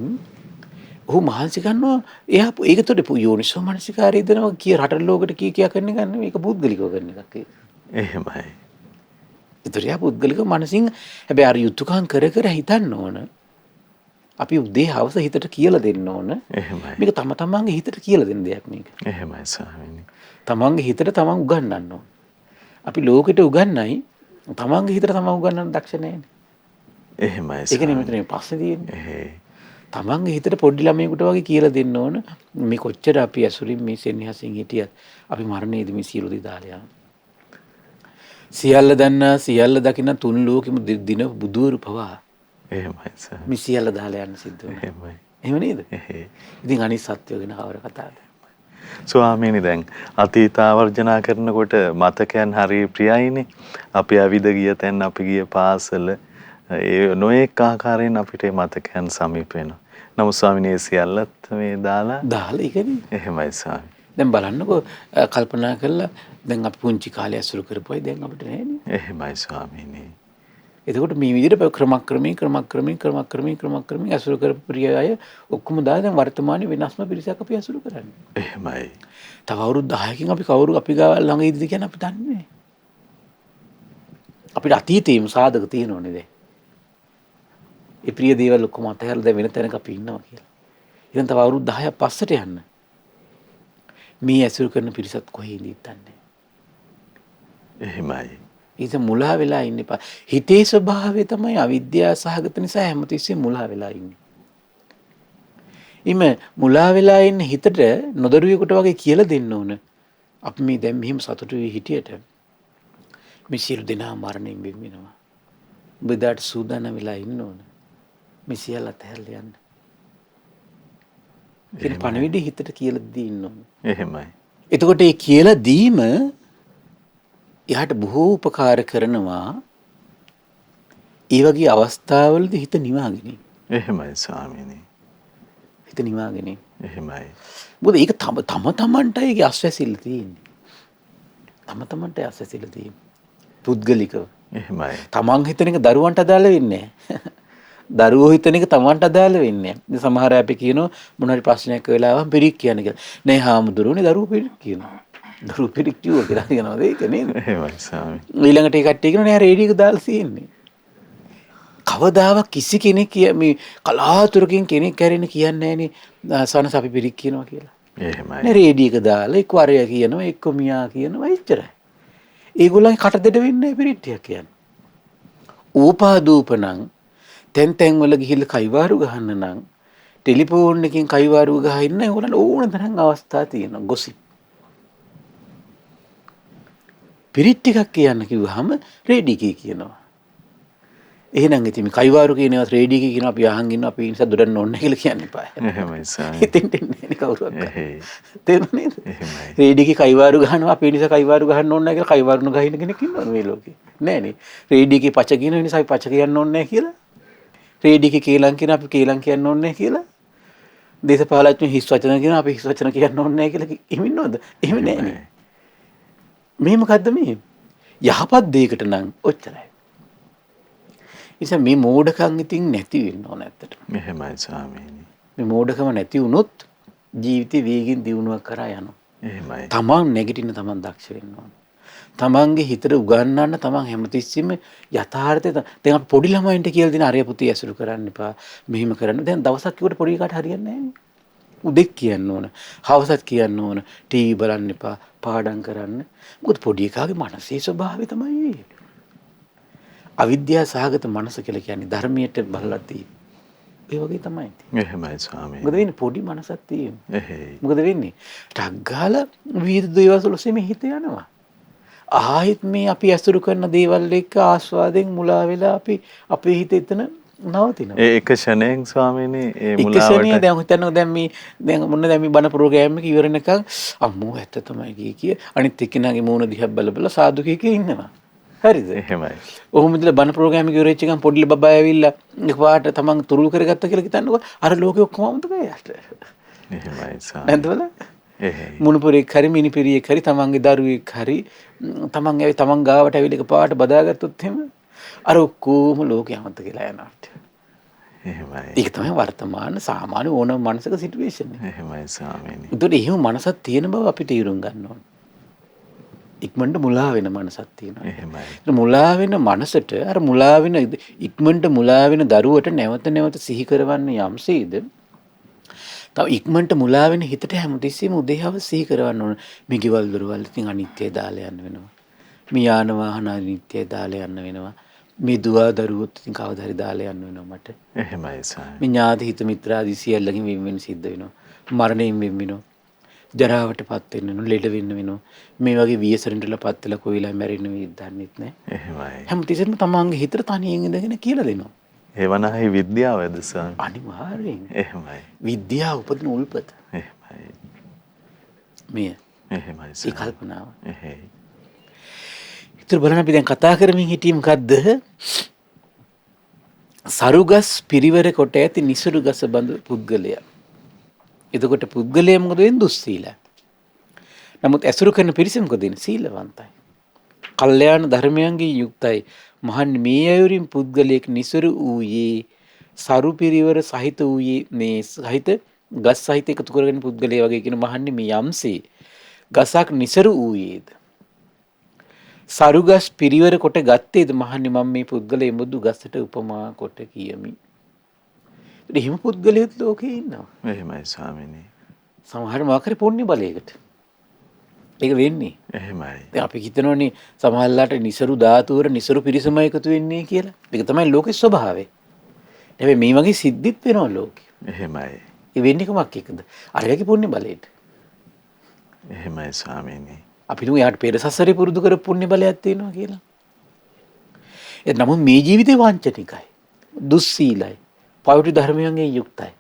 ඔහු මහන්සි ගන්නවා. එයා ඒකතොට යෝනිසෝ මනසිකාරය දෙනවා කිය රට ලෝකෙට කියා කරන්න ගන්න මේක පුද්ගලිකව කරන එකක් ඒක. එහෙමයි. ඒතර යා පුද්ගලිකව මනසින් හැබැයි අර යුතුයකම් කර කර හිතන්න ඕන. අපි උදේ හවස හිතට කියලා දෙන්න ඕන. එහෙමයි. මේක තම තමන්ගේ හිතට කියලා දෙන්න දෙයක් මේක. එහෙමයි ස්වාමීනි. තමන්ගේ හිතට තමන් උගන්වන්න ඕන. අපි ලෝකෙට උගන්වයි තමන්ගේ හිතට තමන් උගන්වන්න දක්ෂ නැහැනේ. එහෙමයි. ඒක නෙමෙයි මේ පස්සේ තියෙන්නේ. තමන්ගේ හිතට පොඩි ළමයෙකුට වගේ කියලා දෙන්න ඕන මේ කොච්චර අපි ඇසුරින් මේ සෙනෙහසින් හිටියත් අපි මරණයේදී මේ සියලු දේ දාලා යනවා. සියල්ල දන්නා සියල්ල දකින්න තුන් ලෝකෙම දින බුදුවරු පවා එහෙමයි සර්. මේ සියල්ල දාලා යන්න සිද්ධ වෙනවා. එහෙමයි. එහෙම නේද? ඉතින් අනිත් සත්‍යය ගැන කවර කතාවද? ස්වාමීනි දැන් අතීත ආවර්ජනා කරනකොට මතකයන් හරි ප්‍රියයිනේ. අපි අවිද ගිය තැන් අපි ගිය පාසල ඒ නොඑක ආකාරයෙන් අපිට මතකයන් සමීප වෙනවා. නමුත් ස්වාමීනි ඒ සියල්ලත් මේ දාලා ඒකනේ. එහෙමයි ස්වාමී. දැන් බලන්නකෝ කල්පනා කරලා දැන් අපි පුංචි කාලේ අසුරු කරපුවයි දැන් අපිට නැහැනේ. එහෙමයි ස්වාමීනි. එතකොට මේ විදිහට ක්‍රමක්‍රමයෙන් අසුරු කරපු ප්‍රිය අය ඔක්කොම දාලා දැන් වර්තමානයේ වෙනස්ම පිරිසක් අපි අසුරු කරන්නේ. එහෙමයි. තව අවුරුදු 10කින් අපි කවුරු අපි ගාව ළඟ ඉදිද කියන්නේ අපි දන්නේ නැහැ. අපිට අතීතේම සාධක තියෙනවනේ දැන්. ඒ ප්‍රිය දේවල් ඔක්කොම අතහැරලා දැන් වෙන තැනක අපි ඉන්නවා කියලා. ඉතින් තව අවුරුදු 10ක් පස්සට යන්න. මේ ඇසුරු කරන පිරිසත් කොහේ ඉඳීද දන්නේ. එහෙමයි. ඒක මුලා වෙලා ඉන්න එපා. හිතේ ස්වභාවය තමයි අවිද්‍යාව සහගත නිසා හැමතිස්සෙම මුලා වෙලා ඉන්නේ. මුලා වෙලා ඉන්න හිතට නොදරුවෙකුට වගේ කියලා දෙන්න ඕන. අපි මේ දැන් මෙහෙම සතුටු වෙ හිටියට මේ සියලු දෙනා මරණයෙන් බිඳිනවා. ඔබ දාට සූදානම් වෙලා ඉන්න ඕන. මේ සියල්ල අතහැරලා යන්න. කියන පණවිඩි හිතට කියලා දෙන්න ඕන. එහෙමයි. එතකොට ඒ කියලා දීම එයාට බොහෝ උපකාර කරනවා. ඒ වගේ අවස්ථාවලදී හිත නිවාගෙන. එහෙමයි ස්වාමීනි. හිත නිවාගෙන. එහෙමයි. මොකද ඒක තම තමන්ටයි ඒකේ අස්වැසිල්ල තියෙන්නේ. තම තමන්ටයි අස්වැසිල්ල තියෙන්නේ. පුද්ගලිකව. එහෙමයි. තමන් හිතන එක දරුවන්ට අදාළ වෙන්නේ නැහැ. දරුවෝ හිතන එක තමන්ට අදාළ වෙන්නේ නැහැ. ඉතින් සමහර අය අපි කියනවා මොන හරි ප්‍රශ්නයක් වෙලාවම පිරික් කියන්නේ කියලා. නෑ හාමුදුරුවනේ දරුවෝ පිරික් කියනවා. දරුවෝ පිරික් කිව්වා කියලා කියනවා ඒක නේද? එහෙමයි ස්වාමී. ඊළඟට ඒ කට්ටිය කියනවා නෑ රේඩියෝ එක දාලා තියෙන්නේ. කවදාවත් කිසි කෙනෙක් මේ කලාතුරකින් කෙනෙක් කැරෙන කියන්නේ නෑනේ සනස අපි පිරික් කියනවා කියලා. එහෙමයි. නෑ රේඩියෝ එක දාලා එක්ක වරය කියනවා එක්ක මියා කියනවා එච්චරයි. ඒගොල්ලන්ගේ කට දෙඩ වෙන්නේ පිරිට්ටියක් කියන්නේ. ඌපාදූපණං තැන් තැන් වල ගිහිල්ලා කයිවාරු ගහන්න නම් ටෙලිෆෝන් එකකින් කයිවාරු ගහලා ඉන්න ඒගොල්ලන්ට ඕන තරම් අවස්ථා තියෙනවා ගොසිප්. පිරිට් ටිකක් කියන්න කිව්වහම රේඩියෝ කියනවා. එහෙනම් ඉතින් මේ කයිවාරු කියනවත් රේඩියෝ කියනවා අපි අහන් ඉන්නවා අපි නිසා දොඩන්න ඕනේ කියලා කියන්න එපා. එහෙමයි ස්වාමී. හිතෙන් දෙන්නේ කවුරුත්. එහෙයි. තේරුණා නේද? එහෙමයි. රේඩියෝ කයිවාරු ගහනවා අපි නිසා කයිවාරු ගහන්න ඕනේ නැහැ කියලා කයිවාරුන ගහින කෙනෙක් ඉන්නවද මේ ලෝකේ? නෑනේ. රේඩියෝ පච කියන නිසා අපි පච කියන්න ඕනේ නැහැ කියලා. රේඩියෝ කේලම් කියන අපි කේලම් කියන්න ඕනේ නැහැ කියලා. දේශපාලඥයෝ හිස් වචන කියන අපි හිස් වචන කියන්න ඕනේ නැහැ කියලා එහෙම ඉන්නවද? එහෙම නෑනේ. මේ මොකද්ද මේ? යහපත් දෙයකට නම් ඔච්චරයි. ඉතින් මේ මෝඩකම් ඉතින් නැති වෙන්න ඕන ඇත්තට. එහෙමයි ස්වාමීනි. මේ මෝඩකම නැති වුණොත් ජීවිතේ වේගින් දියුණුවක් කරා යනවා. එහෙමයි. තමන් නැගිටින්න තමන් දක්ෂ වෙන්න ඕන. තමන්ගේ හිතට උගන්වන්න තමන් හැමතිස්සෙම යථාර්ථය දැන් අපි පොඩි ළමයින්ට කියලා දෙන අරය පුතේ ඇසුරු කරන්න එපා. මෙහෙම කරන්න. දැන් දවසක් කිව්වට පොඩි කාට හරියන්නේ නැහැ. උදෙක් කියන්න ඕන. හවසත් කියන්න ඕන. ටීවී බලන්න එපා. පාඩම් කරන්න. මොකද පොඩි එකාගේ මනසේ ස්වභාවය තමයි ඒ. අවිද්‍යාව සහගත මනස කියලා කියන්නේ ධර්මයට බලලා තියෙන්නේ. ඒ වගේ තමයි. එහෙමයි ස්වාමීනි. මොකද වෙන්නේ පොඩි මනසක් තියෙන්නේ. එහෙයි. මොකද වෙන්නේ? ටක් ගාලා විවිධ දේවල් වලසේ මේ හිත යනවා. ආයෙත් මේ අපි ඇසුරු කරන දේවල් එක්ක ආස්වාදයෙන් මුලා වෙලා අපි අපේ හිත එතන නවතිනවා. ඒ එක ෂණයෙන් ස්වාමීනි ඒ එක මුලාවට ෂණිය දැන් හිතන්න දැන් මේ බණ ප්‍රෝග්‍රෑම් එක ඉවරනකම් අම්මෝ ඇත්ත තමයි කිය අනිත් එක්කෙනාගේ මූණ දිහා බල බල සාදු කිය ඉන්නවා. හරිද? එහෙමයි. ඔහොම ඉඳලා බණ ප්‍රෝග්‍රෑම් එක ඉවරෙච්ච ගමන් පොඩි බබා ඇවිල්ලා එකපාරට තමන් තුරුල් කරගත්ත කියලා හිතන්නකො අර ලෝකෙ ඔක්කොම අමතකයි යාට. එහෙමයි ස්වාමීනි. නැද්ද බලන්න? එහෙයි. මුණුපුරෙක් හරි මිනිපිරියෙක් හරි තමන්ගේ දරුවෙක් හරි තමන් ගාවට ඇවිල්ලා එකපාරට බදාගත්තොත් එහෙම අර ඔක්කොම ලෝකෙ අමතක වෙලා යනවා. එහෙමයි. ඒක තමයි වර්තමාන සාමාන්‍ය ඕනම මනසක සිටුේෂන් එක. එහෙමයි ස්වාමීනි. ඒතකොට එහෙම මනසක් තියෙන බව අපි තීරුම් ගන්න ඕනේ. ඉක්මනට මුලා වෙන මනසක් තියෙනවා. එහෙමයි. මුලා වෙන මනසට අර මුලා වෙන ඉක්මනට මුලා වෙන දරුවට නැවත නැවත සිහි කරවන්න යම්සේද තව ඉක්මනට මුලා වෙන හිතට හැමතිස්සෙම උදේවව සිහි කරවන්න ඕන. මේ ගෙවල් දොරවල් ඉතින් අනිත්‍යය දාලා යන්න වෙනවා. මේ යාන වාහන අනිත්‍යය දාලා යන්න වෙනවා. මේ දුව දරුවොත් ඉතින් කවදා හරි දාලා යන්න වෙනවා මට. එහෙමයි ස්වාමීනි. මේ ඥාති හිත මිත්‍රාදී සියල්ලකින් වෙන් සිද්ධ වෙනවා. මරණයෙන් වෙන් වෙනවා. ජරාවටපත් වෙන්න වෙනවා. ලෙඩ වෙන්න වෙනවා. මේ වගේ වියසරණටලපත් වෙලා කොයිලා මැරෙන්න වේද දන්නෙත් නැහැ. එහෙමයි. හැමතිස්සෙම තමන්ගේ හිතට තනියෙන් ඉඳගෙන කියලා දෙනවා. ඒවනහයි විද්‍යාවද ස්වාමීනි. අනිවාර්යෙන්. එහෙමයි. විද්‍යාව උපදින උල්පත. එහෙමයි. මෙය. එහෙමයි ඒ ස්වාමීනි. කල්පනාව. එහෙයි. ඉතින් බලන්න අපි දැන් කතා කරමින් හිටියේ මොකද්ද? සරුගස් පිරිවර කොට ඇති නිසරු ගස බඳු පුද්ගලයා. එතකොට පුද්ගලයා මොකද වෙන්නේ? දුස්සීලයි. නමුත් ඇසුරු කරන පිරිස මොකද වෙන්නේ? සීලවන්තයි. කල්යාණ ධර්මයන්ගෙන් යුක්තයි. මහන්නේ මේ අයුරින් පුද්ගලයෙක් නිසරු වූයේ සරු පිරිවර සහිත වූයේ මේ සහිත ගස් සහිත එකතු කරගෙන පුද්ගලයා වගේ කියන මහන්නේ මේ යම්සේ ගසක් නිසරු වූයේද සරුගස් පිරිවර කොට ගත්තේද මහන්නේ මම මේ පුද්ගලයා එමුදු ගසට උපමා කොට කියමි. එහෙම පුද්ගලයෙක් ලෝකේ ඉන්නවා. එහෙමයි ස්වාමීනි. සමහර මාකරේ පුණ්‍ය බලයකට. ඒක වෙන්නේ. එහෙමයි. දැන් අපි හිතනෝනේ සමහරලාට නිසරු ධාතුවර නිසරු පිරිසම එකතු වෙන්නේ කියලා. ඒක තමයි ලෝකේ ස්වභාවය. හැබැයි මේ වගේ සිද්ධිත් වෙනවා ලෝකේ. එහෙමයි. ඒ වෙන්නේ කොමක් එකද? අරයාගේ පුණ්‍ය බලයට. එහෙමයි ස්වාමීනි. අපි තුමු යාට පෙර සසරේ පුරුදු කරපු පුණ්‍ය බලයක් තියෙනවා කියලා. ඒ නමුත් මේ ජීවිතේ වංචනිකයි. දුස්සීලයි. පවිත්‍ර ධර්මයන්ගෙන් යුක්තයි.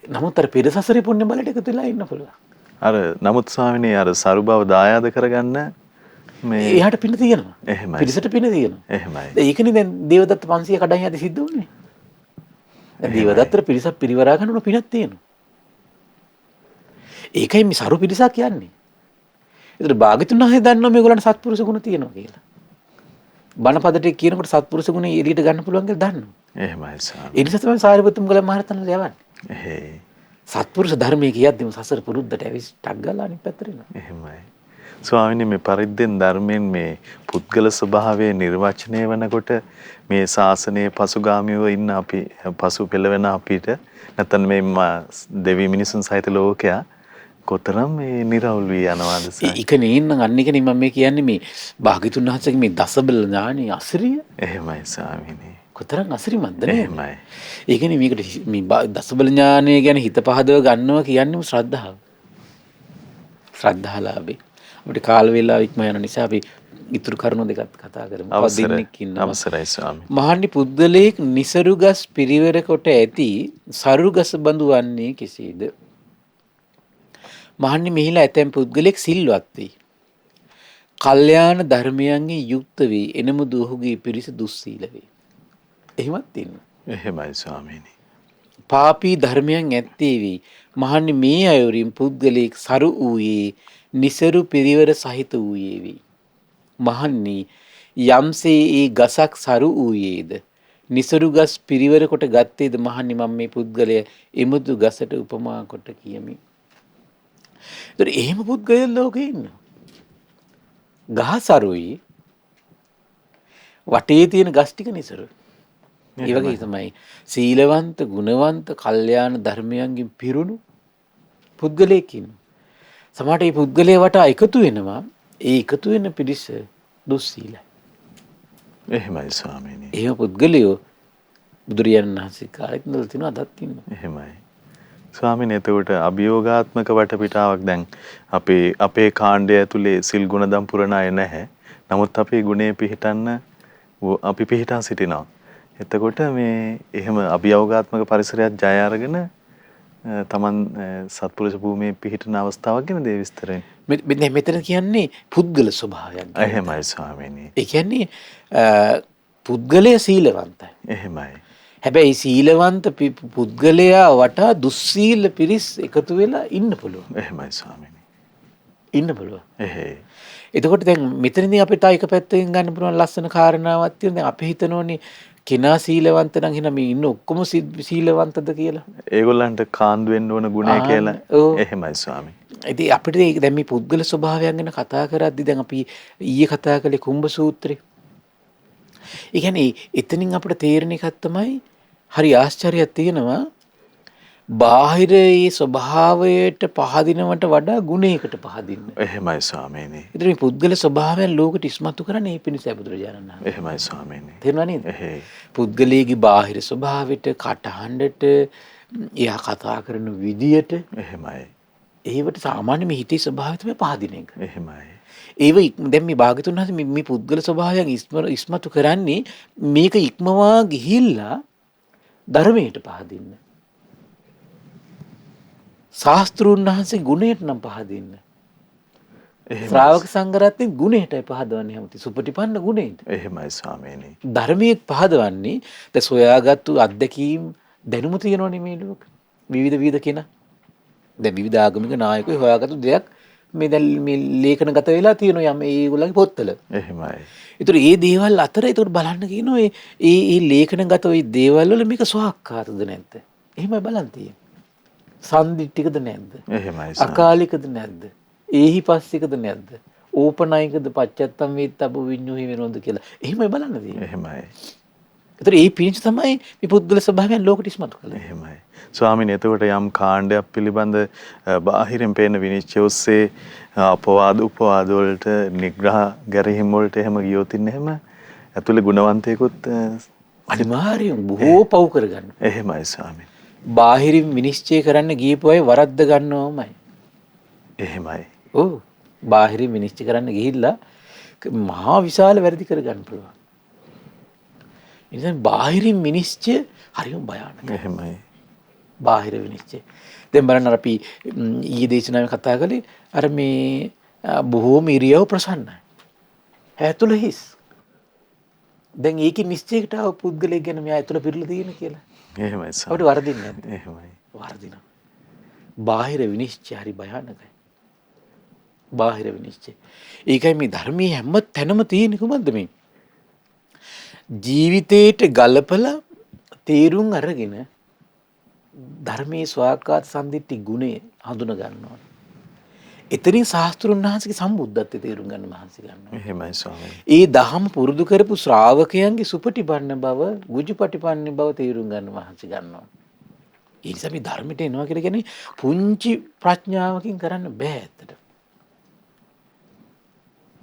නමුත් අර පෙර සසරේ පුණ්‍ය බලයට එකතු වෙලා ඉන්න පුළුවන්. අර නමුත් ස්වාමීනි අර සරු බව දායාද කරගන්න මේ එයාට පින තියෙනවා. එහෙමයි. පිරිසට පින තියෙනවා. එහෙමයි. ඒකනේ දැන් දේවදත්ත 500 කඩන් යද්දි සිද්ධ වුනේ. දැන් දේවදත්තට පිරිසක් පිරිවරා ගන්න උන පිනක් තියෙනවා. ඒකයි මේ සරු පිරිසක් කියන්නේ. ඒතර භාග්‍යතුන් වහන්සේ දන්නවා මේගොල්ලන්ට සත්පුරුෂ ගුණ තියෙනවා කියලා. බණපදට කියනකොට සත්පුරුෂ ගුණ එළියට ගන්න පුළුවන් කියලා දන්නවා. එහෙමයි ස්වාමීනි. ඒ නිසා තමයි සාරිපුත්තු මුගලන් මහරහතන්ලා යවන්නේ. එහෙයි. සත්පුරුෂ ධර්මයේ කියද්දිම සසර පුරුද්දට ඇවිස් ටක් ගාලා අනිත් පැත්තට එනවා. එහෙමයි. ස්වාමීනි මේ පරිද්දෙන් ධර්මයෙන් මේ පුද්ගල ස්වභාවයේ නිර්වචනය වෙනකොට මේ ශාසනයේ පසුගාමීව ඉන්න අපි පසු පෙළවෙන අපිට නැත්නම් මේ දෙවි මිනිසුන් සහිත ලෝකයා කොතරම් මේ නිර්වුල් වී යනවාද සර්? ඒක නේනම් අන්න එකනේ මම මේ කියන්නේ මේ භාග්‍යතුන් වහන්සේගේ මේ දසබල ඥානෙ අසිරිය එහෙමයි ස්වාමීනි. කොතරම් අසිරිමත්ද නේද? එහෙමයි. ඒකනේ මේකට මේ දසබල ඥානය ගැන හිත පහදව ගන්නවා කියන්නේ ශ්‍රද්ධාව. ශ්‍රද්ධාලාභේ. අපිට කාල වේලාව ඉක්ම යන නිසා අපි ඉතුරු කරුණු දෙකක් කතා කරමු. පදින්නෙක් ඉන්නවා. අවසරයි ස්වාමී. මහන්නි පුද්ගලයෙක් නිසරුගස් පිරිවර කොට ඇති සරුගස් බඳු වන්නේ කෙසේද? මහන්නි මෙහිලා ඇතැම් පුද්ගලයෙක් සිල්වත් වේ. කල්යාණ ධර්මයන්ගෙන් යුක්ත වේ. එනමුදු ඔහුගේ පිරිස දුස්සීල වේ. එහෙමත් තියෙනවා. එහෙමයි ස්වාමීනි. පාපී ධර්මයන් ඇත්තේ වේ. මහන්නි මේ අයුරින් පුද්ගලයෙක් සරු වූයේ නිසරු පිරිවර සහිත වූයේ වේ. මහන්නි යම්සේ ඒ ගසක් සරු වූයේද නිසරු ගස් පිරිවර කොට ගත්තේද මහන්නි මම මේ පුද්ගලය එමුදු ගසට උපමා කොට කියමි. ඒතර එහෙම පුද්ගලයෝ ලෝකේ ඉන්නවා. ගහ සරුයි වටේ තියෙන ගස් ටික නිසරු. ඒ වගේ තමයි සීලවන්ත, ගුණවන්ත, කල්යාණ ධර්මයන්ගෙන් පිරුණු පුද්ගලයෙක් ඉන්නවා. සමහරට මේ පුද්ගලයා වටා එකතු වෙනවා. ඒ එකතු වෙන පිරිස දුස්සීලයි. එහෙමයි ස්වාමීනි. එහෙම පුද්ගලයෝ බුදුරජාණන් වහන්සේ කාලෙත් ඉඳලා තිනවා අදත් ඉන්නවා. එහෙමයි. ස්වාමීනි එතකොට අභියෝගාත්මක වටපිටාවක් දැන් අපේ කාණ්ඩය ඇතුලේ සිල් ගුණදම් පුරණ අය නැහැ. නමුත් අපේ ගුණේ පිහිටන්න අපි පිහිටා සිටිනවා. එතකොට මේ එහෙම අභියෝගාත්මක පරිසරයක් ජය අරගෙන තමන් සත්පුරුෂ භූමියේ පිහිටන අවස්ථාවක් ගැන දේ විස්තරයෙන්. මෙතන කියන්නේ පුද්ගල ස්වභාවයක්. එහෙමයි ස්වාමීනි. ඒ කියන්නේ පුද්ගලයා සීලවන්තයි. එහෙමයි. හැබැයි සීලවන්ත පුද්ගලයා වටා දුස්සීල පිරිස් එකතු වෙලා ඉන්න පුළුවන්. එහෙමයි ස්වාමීනි. ඉන්න පුළුවන්. එහෙයි. එතකොට දැන් මෙතනදී අපිට එක පැත්තකින් ගන්න පුළුවන් ලස්සන කාරණාවක් තියෙනවා. දැන් අපි හිතනෝනේ කෙනා සීලවන්ත නම් එහෙනම් මේ ඉන්න ඔක්කොම සීලවන්තද කියලා. ඒගොල්ලන්ට කාන්දු වෙන්න ඕන ගුණය කියලා. එහෙමයි ස්වාමී. ඉතින් අපිට දැන් මේ පුද්ගල ස්වභාවයන් ගැන කතා කරද්දී දැන් අපි ඊයේ කතා කළේ කුම්භ සූත්‍රය. ඒ කියන්නේ එතනින් අපිට තේරෙන එකක් තමයි හරි ආශ්චර්යයක් තියෙනවා. බාහිරයේ ස්වභාවයට පහදිනවට වඩා ගුණයකට පහදින්න. එහෙමයි ස්වාමීනි. ඉතින් මේ පුද්ගල ස්වභාවයන් ලෝකෙට ඉස්මතු කරන්නේ මේ පිණිසයි බුදුරජාණන් වහන්සේ. එහෙමයි ස්වාමීනි. තේරුණා නේද? එහෙයි. පුද්ගලයේ බාහිර ස්වභාවයට, කටහඬට, එයා කතා කරන විදියට එහෙමයි. ඒවට සාමාන්‍ය මේ හිතේ ස්වභාවය තමයි පහදින එක. එහෙමයි. ඒව දැන් මේ භාගතුන් වහන්සේ මේ පුද්ගල ස්වභාවයන් ඉස්මතු කරන්නේ මේක ඉක්මවා ගිහිල්ලා ධර්මයට පහදින්න. ශාස්ත්‍රූන් වහන්සේ ගුණයට නම් පහදින්න. ශ්‍රාවක සංඝරත්නයේ ගුණයටයි පහදවන්නේ හැමති සුපටිපන්න ගුණයට. එහෙමයි ස්වාමීනි. ධර්මයේ පහදවන්නේ දැන් සොයාගත්තු අත්දැකීම් දැනුම තියෙනවනේ මේ ලෝකෙ. විවිධ කෙනා. දැන් විවිධ ආගමික නායකයෝ හොයාගත්තු දෙයක් මේ දැන් මේ ලේඛනගත වෙලා තියෙනවා යම් ඒගොල්ලන්ගේ පොත්වල. එහෙමයි. ඒතර මේ දේවල් අතර ඒතර බලන්න කියනවා මේ ලේඛනගත ওই දේවල් වල මේක ස්වහක්කාරද නැද්ද? එහෙමයි බලන් තියෙන්නේ. සන්දිටිකද නැද්ද? එහෙමයි. අකාලිකද නැද්ද? ඒහි පස්සිකද නැද්ද? ඕපනයිකද පච්චත්තම් වේත්තබ විඤ්ඤෝහි වෙනවද කියලා. එහෙමයි බලන්න තියෙන්නේ. එහෙමයි. ඒතර මේ පිරිස තමයි මේ පුද්ගල ස්වභාවයන් ලෝකෙට ඉස්මතු කළේ. එහෙමයි. ස්වාමීනි එතකොට යම් කාණ්ඩයක් පිළිබඳ බාහිරින් පේන විනිශ්චය ඔස්සේ අපවාද උපවාද වලට නිග්‍රහ ගැරීම් වලට එහෙම ගියොත් එහෙම ඇතුලේ ගුණවන්තයෙකුත් අනිවාර්යයෙන් බොහෝ පව් කරගන්න. එහෙමයි ස්වාමීනි. බාහිරින් විනිශ්චය කරන්න ගියපු අය වරද්ද ගන්නවමයි. එහෙමයි. ඔව්. බාහිරින් විනිශ්චය කරන්න ගිහිල්ලා මහා විශාල වැරදි කරගන්න පුළුවන්. ඉතින් බාහිරින් විනිශ්චය හරිම භයානකයි. එහෙමයි. බාහිර විනිශ්චය. දැන් බලන්න අපි ඊයේ දේශනාවේ කතා කළේ අර මේ බොහෝම ඉරියව් ප්‍රසන්නයි. ඇතුළ හිස්. දැන් ඒකේ නිශ්චයකට ආව පුද්ගලයෙක් ගැන මෙයා ඇතුළ පිරලා තියෙන කියලා. එහෙමයි ස්වාමී. අපිට වරදින්නේ නැද්ද? එහෙමයි. වරදිනවා. බාහිර විනිශ්චය හරි භයානකයි. බාහිර විනිශ්චය. ඒකයි මේ ධර්මයේ හැම තැනම තියෙන කුමක්ද මේ? ජීවිතේට ගලපලා තේරුම් අරගෙන ධර්මයේ ස්වාකාත සම්දිට්ඨි ගුණය හඳුන ගන්නවා. එතනින් ශාස්ත්‍රුන් වහන්සේගේ සම්බුද්ධත්වයේ තේරුම් ගන්න මහන්සි ගන්නවා. එහෙමයි ස්වාමීනි. ඒ දහම පුරුදු කරපු ශ්‍රාවකයන්ගේ සුපටිපන්න බව, ගුජුපටිපන්න බව තේරුම් ගන්න මහන්සි ගන්නවා. ඒ නිසා මේ ධර්මයට එනවා කියලා කියන්නේ පුංචි ප්‍රඥාවකින් කරන්න බෑ ඇත්තට.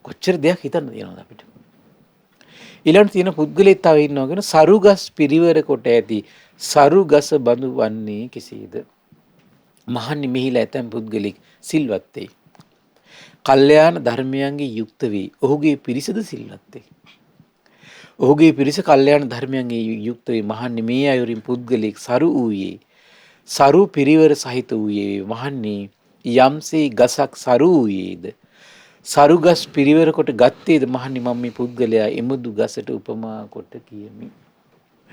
කොච්චර දෙයක් හිතන්න තියෙනවද අපිට? ඊළඟ තියෙන පුද්ගලයෙක් තව ඉන්නවා කියන සරුගස් පිරිවර කොට ඇති සරුගස බඳු වන්නේ කෙසේද? මහන්නි මෙහිලා ඇතැම් පුද්ගලෙක් සිල්වත් වෙයි. කල්යාණ ධර්මයන්ගේ යුක්ත වේ. ඔහුගේ පිරිසද සිල්වත් වේ. ඔහුගේ පිරිස කල්යාණ ධර්මයන්ගේ යුක්ත වේ. මහන්නි මේ අයුරින් පුද්ගලෙක් සරු වූයේ. සරු පිරිවර සහිත වූයේ. මහන්නි යම්සේ ගසක් සරු වූයේද සරුගස් පිරිවර කොට ගත්තේද මහන්නි මම මේ පුද්ගලයා එමුදු ගසට උපමා කොට කියමි.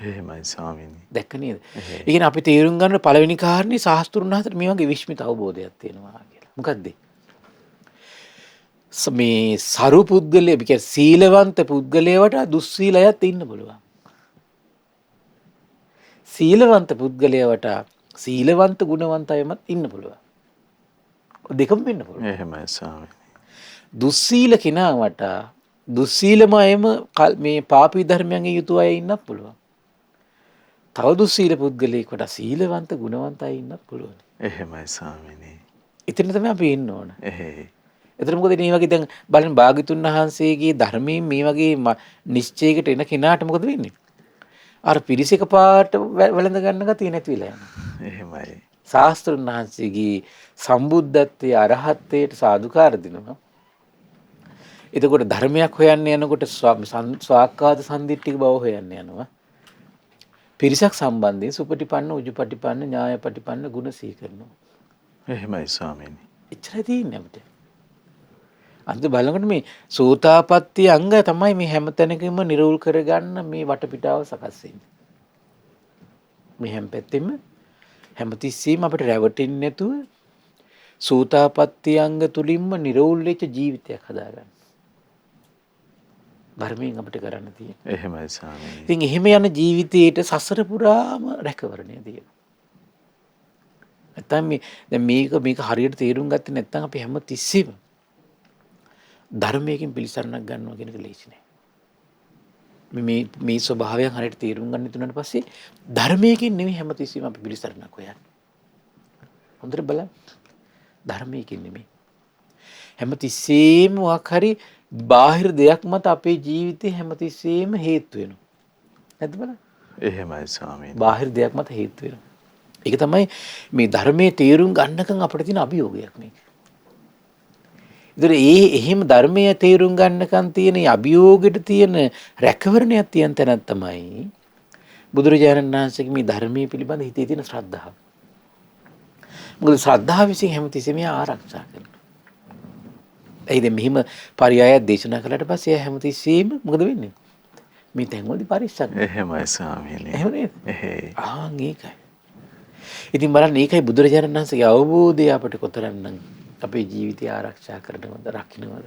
එහෙමයි ස්වාමීනි. දැක්ක නේද? ඒ කියන්නේ අපි තේරුම් ගන්න පළවෙනි කාරණේ ශාස්ත්‍රුන් වහන්සේට මේ වගේ විශ්මිත අවබෝධයක් තියෙනවා කියලා. මොකද්ද? මේ සරු පුද්ගලයා කියන්නේ සීලවන්ත පුද්ගලයාට දුස්සීලයත් ඉන්න පුළුවන්. සීලවන්ත පුද්ගලයාට සීලවන්ත ගුණවන්ත අයමත් ඉන්න පුළුවන්. දෙකම වෙන්න පුළුවන්. එහෙමයි ස්වාමීනි. දුස්සීල කෙනාට දුස්සීලම අයම මේ පාපී ධර්මයන්ගේ යුතු අය ඉන්නත් පුළුවන්. තව දුස්සීල පුද්ගලයෙකුට සීලවන්ත ගුණවන්ත අය ඉන්නත් පුළුවන්. එහෙමයි ස්වාමීනි. එතන තමයි අපි ඉන්න ඕන. එහෙයි. එතන මොකද මේ වගේ දැන් බලන්න භාග්‍යතුන් වහන්සේගේ ධර්මයෙන් මේ වගේ නිශ්චයකට එන කෙනාට මොකද වෙන්නේ? අර පිරිසික පාට වැළඳ ගන්න ගතිය නැති වෙලා යනවා. එහෙමයි. ශාස්ත්‍රඥ වහන්සේගේ සම්බුද්ධත්වයේ අරහත්ත්වයට සාදුකාර දෙනවා. එතකොට ධර්මයක් හොයන්න යනකොට ස්වාක්කාත සම්දිට්ඨික බව හොයන්න යනවා. පිරිසක් සම්බන්ධයෙන් සුපටිපන්න, උජුපටිපන්න, ඥායපටිපන්න ගුණ සිහි කරනවා. එහෙමයි ස්වාමීනි. එච්චරයි තියෙන්නේ අපිට. අන්ත බලනකොට මේ සෝතාපට්ටි අංග තමයි මේ හැම තැනකම නිරවුල් කරගන්න මේ වටපිටාව සකස් වෙන්නේ. මේ හැම පැත්තෙම හැමතිස්සෙම අපිට රැවටෙන්නේ නැතුව සෝතාපට්ටි අංග තුලින්ම නිරවුල් වෙච්ච ජීවිතයක් හදාගන්න. ධර්මයෙන් අපිට කරන්න තියෙන්නේ. එහෙමයි ස්වාමීනි. ඉතින් එහෙම යන ජීවිතයේට සසර පුරාම රැකවරණය තියෙනවා. නැත්තම් දැන් මේක හරියට තේරුම් ගත්තේ නැත්නම් අපි හැම තිස්සෙම ධර්මයෙන් පිළිසරණක් ගන්නවා කියන එක ලේසි නෑ. මේ ස්වභාවයන් හරියට තේරුම් ගන්න තුනට පස්සේ ධර්මයෙන් නෙමෙයි හැම තිස්සෙම අපි පිළිසරණක් හොයන්නේ. හොඳට බලන්න. ධර්මයෙන් නෙමෙයි. හැම තිස්සෙම මොකක් හරි බාහිර දෙයක් මත අපේ ජීවිතේ හැම තිස්සෙම හේතු වෙනවා. නැද්ද බලන්න? එහෙමයි ස්වාමීනි. බාහිර දෙයක් මත හේතු වෙනවා. ඒක තමයි මේ ධර්මයේ තේරුම් ගන්නකම් අපිට තියෙන අභියෝගයක් මේක. ඒතර එහෙම ධර්මයේ තේරුම් ගන්නකම් තියෙන අභියෝගෙට තියෙන රැකවරණයක් තියෙන තැනක් තමයි බුදුරජාණන් වහන්සේගේ මේ ධර්මයේ පිළිබඳ හිතේ තියෙන ශ්‍රද්ධාව. මොකද ශ්‍රද්ධාව විසින් හැමතිස්සෙම ආරක්ෂා කරනවා. ඒද මෙහිම පරියායක් දේශනා කළාට පස්සේ හැමතිස්සෙම මොකද වෙන්නේ? මේ තැන්වලදී පරිස්සම්. එහෙමයි ස්වාමීනි. එහෙම නේද? එහෙයි. ඒකයි. ඉතින් බලන්න ඒකයි බුදුරජාණන් වහන්සේගේ අවබෝධය අපට කොතරම්නම් අපේ ජීවිතය ආරක්ෂා කරනවද, රකින්නවද?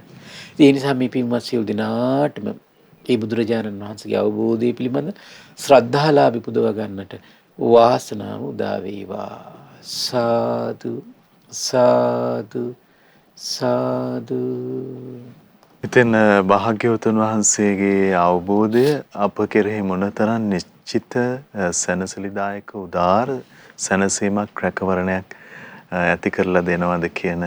ඒ නිසා මේ පින්වත් සියලු දෙනාටම මේ බුදුරජාණන් වහන්සේගේ අවබෝධය පිළිබඳ ශ්‍රද්ධාලාභී පුදව ගන්නට වාසනාව උදා වේවා. සාදු සාදු සාදු. ඉතින් භාග්‍යවතුන් වහන්සේගේ අවබෝධය අප කෙරෙහි මොනතරම් නිශ්චිත සැනසලිදායක උදාර සැනසීමක් රැකවරණයක් ඇති කරලා දෙනවද කියන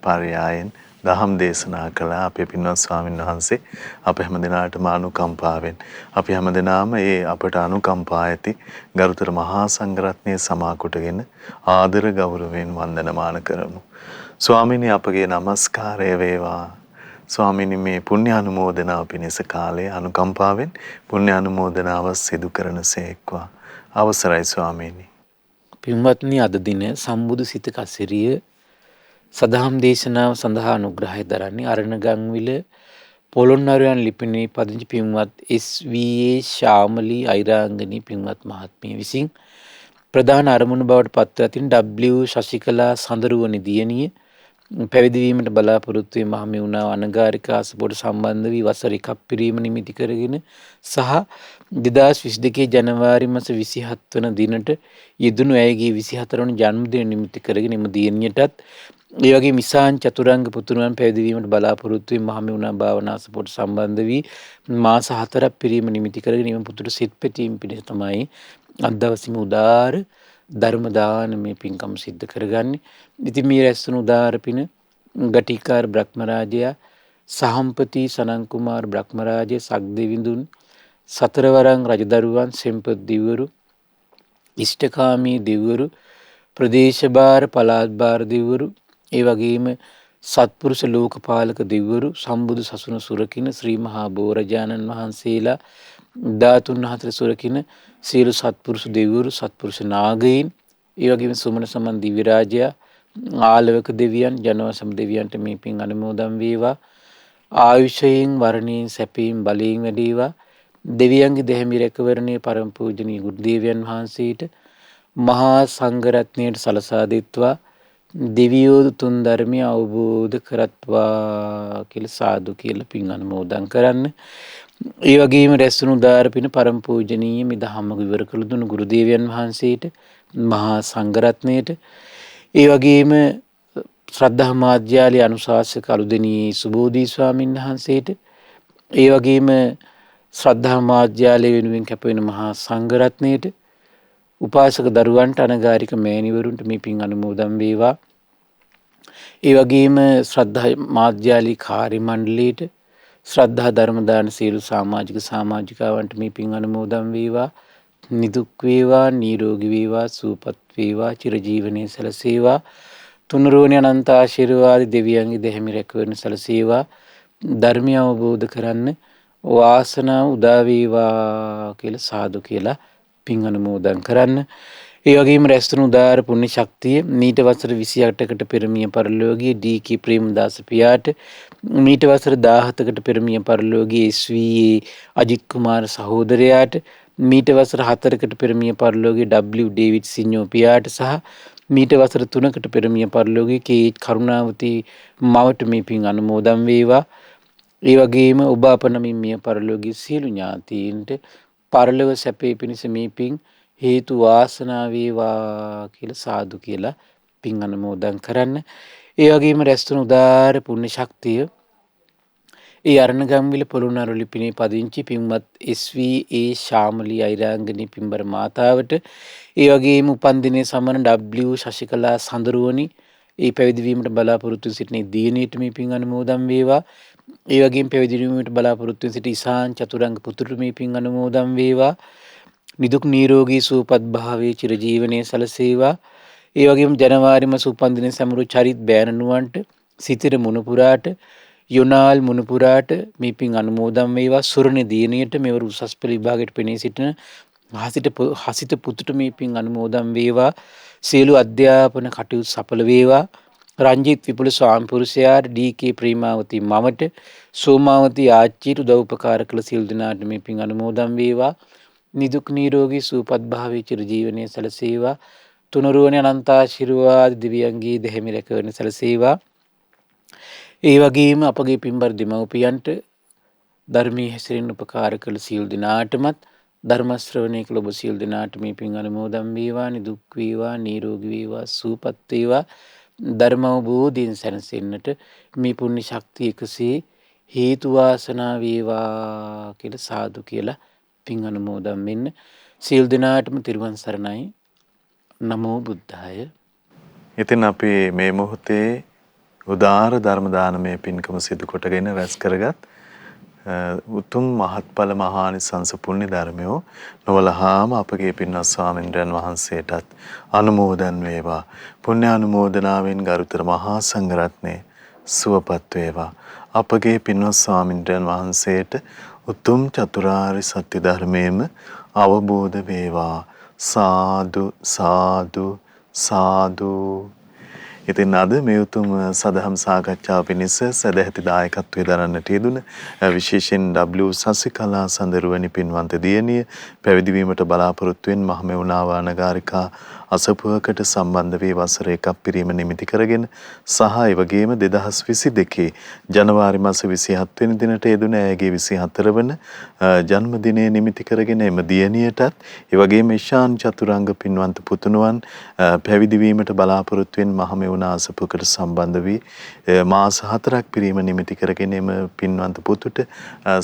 පරයයන් දහම් දේශනා කළා අපේ පින්වත් ස්වාමීන් වහන්සේ. අප හැම දිනාටම අනුකම්පාවෙන් අපි හැම දිනාම ඒ අපට අනුකම්පා ඇති ගරුතර මහා සංඝරත්නයේ සමා කොටගෙන ආදර ගෞරවයෙන් වන්දනමාන කරමු. ස්වාමීනි අපගේ নমස්කාරය වේවා. ස්වාමීනි මේ පුණ්‍ය අනුමෝදනාව පිණිස කාලයේ අනුකම්පාවෙන් පුණ්‍ය අනුමෝදනාව සිදු කරනසේක්වා. අවසරයි ස්වාමීනි. පින්වත්නි අද දින සම්බුදු සිත කසිරිය සදහම් දේශනාව සඳහා අනුග්‍රහය දරන්නේ අරණගංවිල පොළොන්නරුවන් ලිපිණේ පදිංචි පින්වත් එස්.වී.ඒ. ශාමලී අයිරාංගනී පින්වත් මහත්මිය විසින් ප්‍රධාන අරමුණු බවට පත්ව ඇතින් W. ශශිකලා සඳරුවනි දියණිය පැවිදි වීමට බලාපොරොත්තු වී මහමෙවුනා අනගාരിക අසපොට සම්බන්ධ වී වසර 1ක් පිරීම නිමිති කරගෙන සහ 2022 ජනවාරි මාස 27 වන දිනට යෙදුණු ඇයගේ 24 වන ජන්මදින නිමිති කරගෙන එම දියණියටත් ඒ වගේ මිසාන් චතුරංග පුතුණන් පැවිදි වීමට බලාපොරොත්තු වී මහමෙවුනා භාවනා අසපොට සම්බන්ධ වී මාස 4ක් පිරීම නිමිති කරගෙන එම පුතුට සිත් පැතීම පිණිස තමයි අද දවසේම උදාර ධර්ම දානමය පින්කම් සිද්ධ කරගන්නේ. ඉතින් මේ රැස්වුණු උදාර පින ගටිකාර බ්‍රහ්මරාජයා, සහම්පති සනන් කුමාර බ්‍රහ්මරාජය, සක්දෙවිඳුන්, සතරවරන් රජදරුවන්, සෙම්පත් දිව්වරු, ඉෂ්ඨකාමී දිව්වරු, ප්‍රදේශභාර පළාත් භාර දිව්වරු, ඒ වගේම සත්පුරුෂ ලෝකපාලක දිව්වරු, සම්බුදු සසුන සුරකින ශ්‍රී මහා බෝරජාණන් වහන්සේලා, ධාතුන් හතර සුරකින සියලු සත්පුරුෂ දෙවිවරු, සත්පුරුෂ නාගයින්, ඒ වගේම සුමන සමන් දිව්‍ය රාජයා, ආලවක දෙවියන්, ජනවසම් දෙවියන්ට මේ පින් අනුමෝදන් වේවා. ආයුෂයෙන්, වර්ණයෙන්, සැපයෙන්, බලයෙන් වැඩේවා. දෙවියන්ගේ දෙහිමි රැකවරණයේ පරම පූජනීය ගුරු දේවයන් වහන්සේට මහා සංඝරත්නයට සලසා දෙත්වා දෙවියෝ තුන් ධර්මය අවබෝධ කරත්වා කියලා සාදු කියලා පින් අනුමෝදන් කරන්න. ඒ වගේම රැස්වුණු උදාර පින පරම පූජනීය මේ ධම්ම විවර කළ දුණු ගුරු දේවයන් වහන්සේට, මහා සංඝරත්නයට, ඒ වගේම ශ්‍රද්ධා මාධ්‍යාලයේ අනුශාසක අලුදෙණියේ සුබෝධි ස්වාමීන් වහන්සේට, ඒ වගේම ශ්‍රද්ධා මාධ්‍යාලය වෙනුවෙන් කැප වෙන මහා සංඝරත්නයට, උපාසක දරුවන්ට අනගාരിക මෑණිවරුන්ට මේ පින් අනුමෝදන් වේවා. ඒ වගේම ශ්‍රද්ධා මාධ්‍යාලී කාර්ය මණ්ඩලයට ශ්‍රද්ධා ධර්ම දාන සියලු සමාජිකාවන්ට මේ පින් අනුමෝදන් වේවා. නිදුක් වේවා, නිරෝගී වේවා, සුවපත් වේවා, චිරජීවනයේ සැලසේවා. තුනුරුවනේ අනන්ත ආශිර්වාද දෙවියන්ගේ දෙහිමි රැකවරණ සැලසේවා. ධර්මය අවබෝධ කරන්න වාසනාව උදා වේවා කියලා සාදු කියලා පින් අනුමෝදන් කරන්න. ඒ වගේම රැස්තුණු උදාාර පුණ්‍ය ශක්තිය මීට වසර 28කට පෙර මිය පරලෝකීය ඩී.කේ. ප්‍රේමදාස පියාට, මීට වසර 17කට පෙර මිය පරලෝකීය එස්.වී.ඒ. අජිත් කුමාර සහෝදරයාට, මීට වසර 4කට පෙර මිය පරලෝකීය ඩබ්ලිව්. ඩේවිඩ් සිඤ්ඤෝ පියාට සහ මීට වසර 3කට පෙර මිය පරලෝකීය කේ.ඒච්. කරුණාවතී මවට මේ පින් අනුමෝදන් වේවා. ඒ වගේම ඔබ අප නමින් මිය පරලෝකීය සියලු ඥාතීන්ට පරලොව සැපේ පිණිස මේ පින් හේතු වාසනා වේවා කියලා සාදු කියලා පින් අනුමෝදන් කරන්න. ඒ වගේම රැස්තුණු උදාාර පුණ්‍ය ශක්තිය ඒ අරණගම්විල පොළොන්නරු ලිපිනේ පදිංචි පින්වත් එස්.වී.ඒ. ශාමලී අයිරාංගනී පින්බර මාතාවට, ඒ වගේම උපන්දිනයේ සමන ඩබ්ලිව්. ශශිකලා සඳරුවනි ඒ පැවිදි වීමට බලාපොරොත්තු සිටින දියණියට මේ පින් අනුමෝදන් වේවා. ඒ වගේම පැවිදි වීමට බලාපොරොත්තු සිටි ඉසාන් චතුරංග පුතුට මේ පින් අනුමෝදන් වේවා. නිදුක් නිරෝගී සුවපත් භාවයේ චිරජීවනයේ සැලසේවා. ඒ වගේම ජනවාරි මාස උපන්දින සමරු චරිත් බෑනනුවන්ට, සිතිර මුණපුරාට, යොනාල් මුණපුරාට මේ පින් අනුමෝදන් වේවා. සුරණ දියණියට, මෙවර උසස් පෙළ විභාගයට පෙනී සිටින හසිත පුතුට මේ පින් අනුමෝදන් වේවා. සියලු අධ්‍යාපන කටයුතු සඵල වේවා. රංජිත් විපුල ස්වාමි පුරුෂයාට, ඩී.කේ. ප්‍රේමාවතී මමට, සෝමාවතී ආච්චිට උදව් උපකාර කළ සියලු දෙනාට මේ පින් අනුමෝදන් වේවා. නිදුක් නිරෝගී සුවපත් භාවයේ චිරජීවනයේ සැලසේවා. තුනුරුවනේ අනන්ත ආශිර්වාද දිව්‍යංගී දෙහිමි රැකවරණ සැලසේවා. ඒ වගේම අපගේ පින්බර දෙමව්පියන්ට ධර්මයේ හැසිරෙන්න උපකාර කළ සියලු දෙනාටමත්, ධර්ම ශ්‍රවණය කළ ඔබ සියලු දෙනාට මේ පින් අනුමෝදන් වේවා. නිදුක් වේවා, නිරෝගී වේවා, සුවපත් වේවා. ධර්ම අවබෝධයෙන් සැනසෙන්නට මේ පුණ්‍ය ශක්තිය එකසේ හේතු වාසනා වේවා කියලා සාදු කියලා පින් අනුමෝදන් වෙන්න. සියලු දෙනාටම තිරුවන් සරණයි. නමෝ බුද්ධාය. ඉතින් අපි මේ මොහොතේ උදාාර ධර්ම දානමය පින්කම සිදු කොටගෙන රැස් කරගත් උතුම් මහත්ඵල මහානිසංස පුණ්‍ය ධර්මයෝ නොවලහාම අපගේ පින්වත් ස්වාමීන්ද්‍රයන් වහන්සේටත් අනුමෝදන් වේවා. පුණ්‍ය අනුමෝදනාවෙන් ගරුතර මහා සංඝරත්නය සුවපත් වේවා. අපගේ පින්වත් ස්වාමීන්ද්‍රයන් වහන්සේට උතුම් චතුරාර්ය සත්‍ය ධර්මයේම අවබෝධ වේවා. සාදු සාදු සාදු. ඉතින් අද මේ උතුම් සදහම් සාකච්ඡාව පිණිස සදැහැති දායකත්වයේ දරන්නට යෙදුන විශේෂයෙන් W. සසිකලා සඳරුවනි පින්වන්ත දියණිය පැවිදි වීමට බලාපොරොත්තු වෙන මහමෙවුනා වානගාරිකා අසපුවකට සම්බන්ධ වී වසර 1ක් පිරීම නිමිති කරගෙන සහ ඒ වගේම 2022 ජනවාරි මාස 27 වෙනි දිනට යෙදුන ඇයගේ 24 වන ජන්මදිනය නිමිති කරගෙන එම දියණියටත් ඒ වගේම ඉෂාන් චතුරංග පින්වන්ත පුතුණුවන් පැවිදි වීමට බලාපොරොත්තු වෙන මහමෙවුනා අසපුවකට සම්බන්ධ වී මාස 4ක් පිරීම නිමිති කරගෙන එම පින්වන්ත පුතුට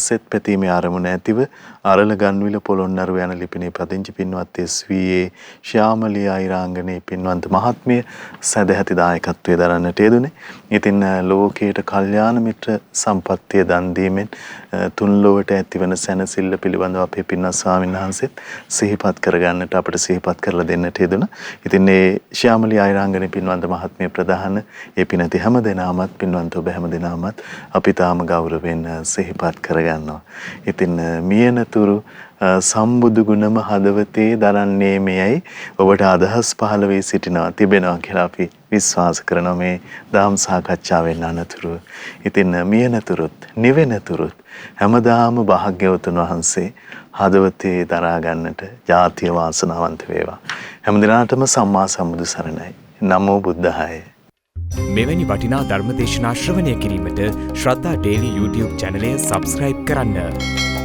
සෙත් පැතීමේ ආරමුණ ඇතිව අරල ගන්විල පොළොන්නරු යන ලිපිනේ පදිංචි පින්වත් එස්.වී.ඒ. ශාමලී අයිරාංගනී පින්වන්ත මහත්මිය සදැහැති දායකත්වයේ දරන්නට යෙදුනේ. ඉතින් ලෝකයට කල්යාණ මිත්‍ර සම්පත්තිය දන් දීමෙන් තුන් ලොවට ඇතිවන සැනසෙල්ල පිළිබඳව අපේ පින්වත් ස්වාමීන් වහන්සේත් සිහිපත් කරගන්නට අපට සිහිපත් කරලා දෙන්නට යෙදුණා. ඉතින් මේ ශාමලී අයිරාංගනී පින්වන්ත මහත්මිය ප්‍රධාන ඒ පිනති හැම දෙනාමත් පින්වන්ත ඔබ හැම දෙනාමත් අපි තාම ගෞරවයෙන් සිහිපත් කරගන්නවා. ඉතින් මියනතුරු සම්බුදු ගුණම හදවතේ දරන්නේ මෙයයි ඔබට අදහස් පහළ වී සිටිනවා තිබෙනවා කියලා අපි විශ්වාස කරනවා මේ ධම් සාකච්ඡාවෙන් අනතුරු. ඉතින් මියනතුරුත් නිවෙනතුරුත් හැමදාම භාග්‍යවතුන් වහන්සේ හදවතේ දරා ගන්නට ජාතිය වාසනාවන්ත වේවා. හැම දිනාටම සම්මා සම්බුදු සරණයි. නමෝ බුද්ධාය. මෙවැනි වටිනා ධර්ම දේශනා ශ්‍රවණය කිරීමට ශ්‍රද්ධා ඩේලි YouTube චැනලය සබ්ස්ක්‍රයිබ් කරන්න.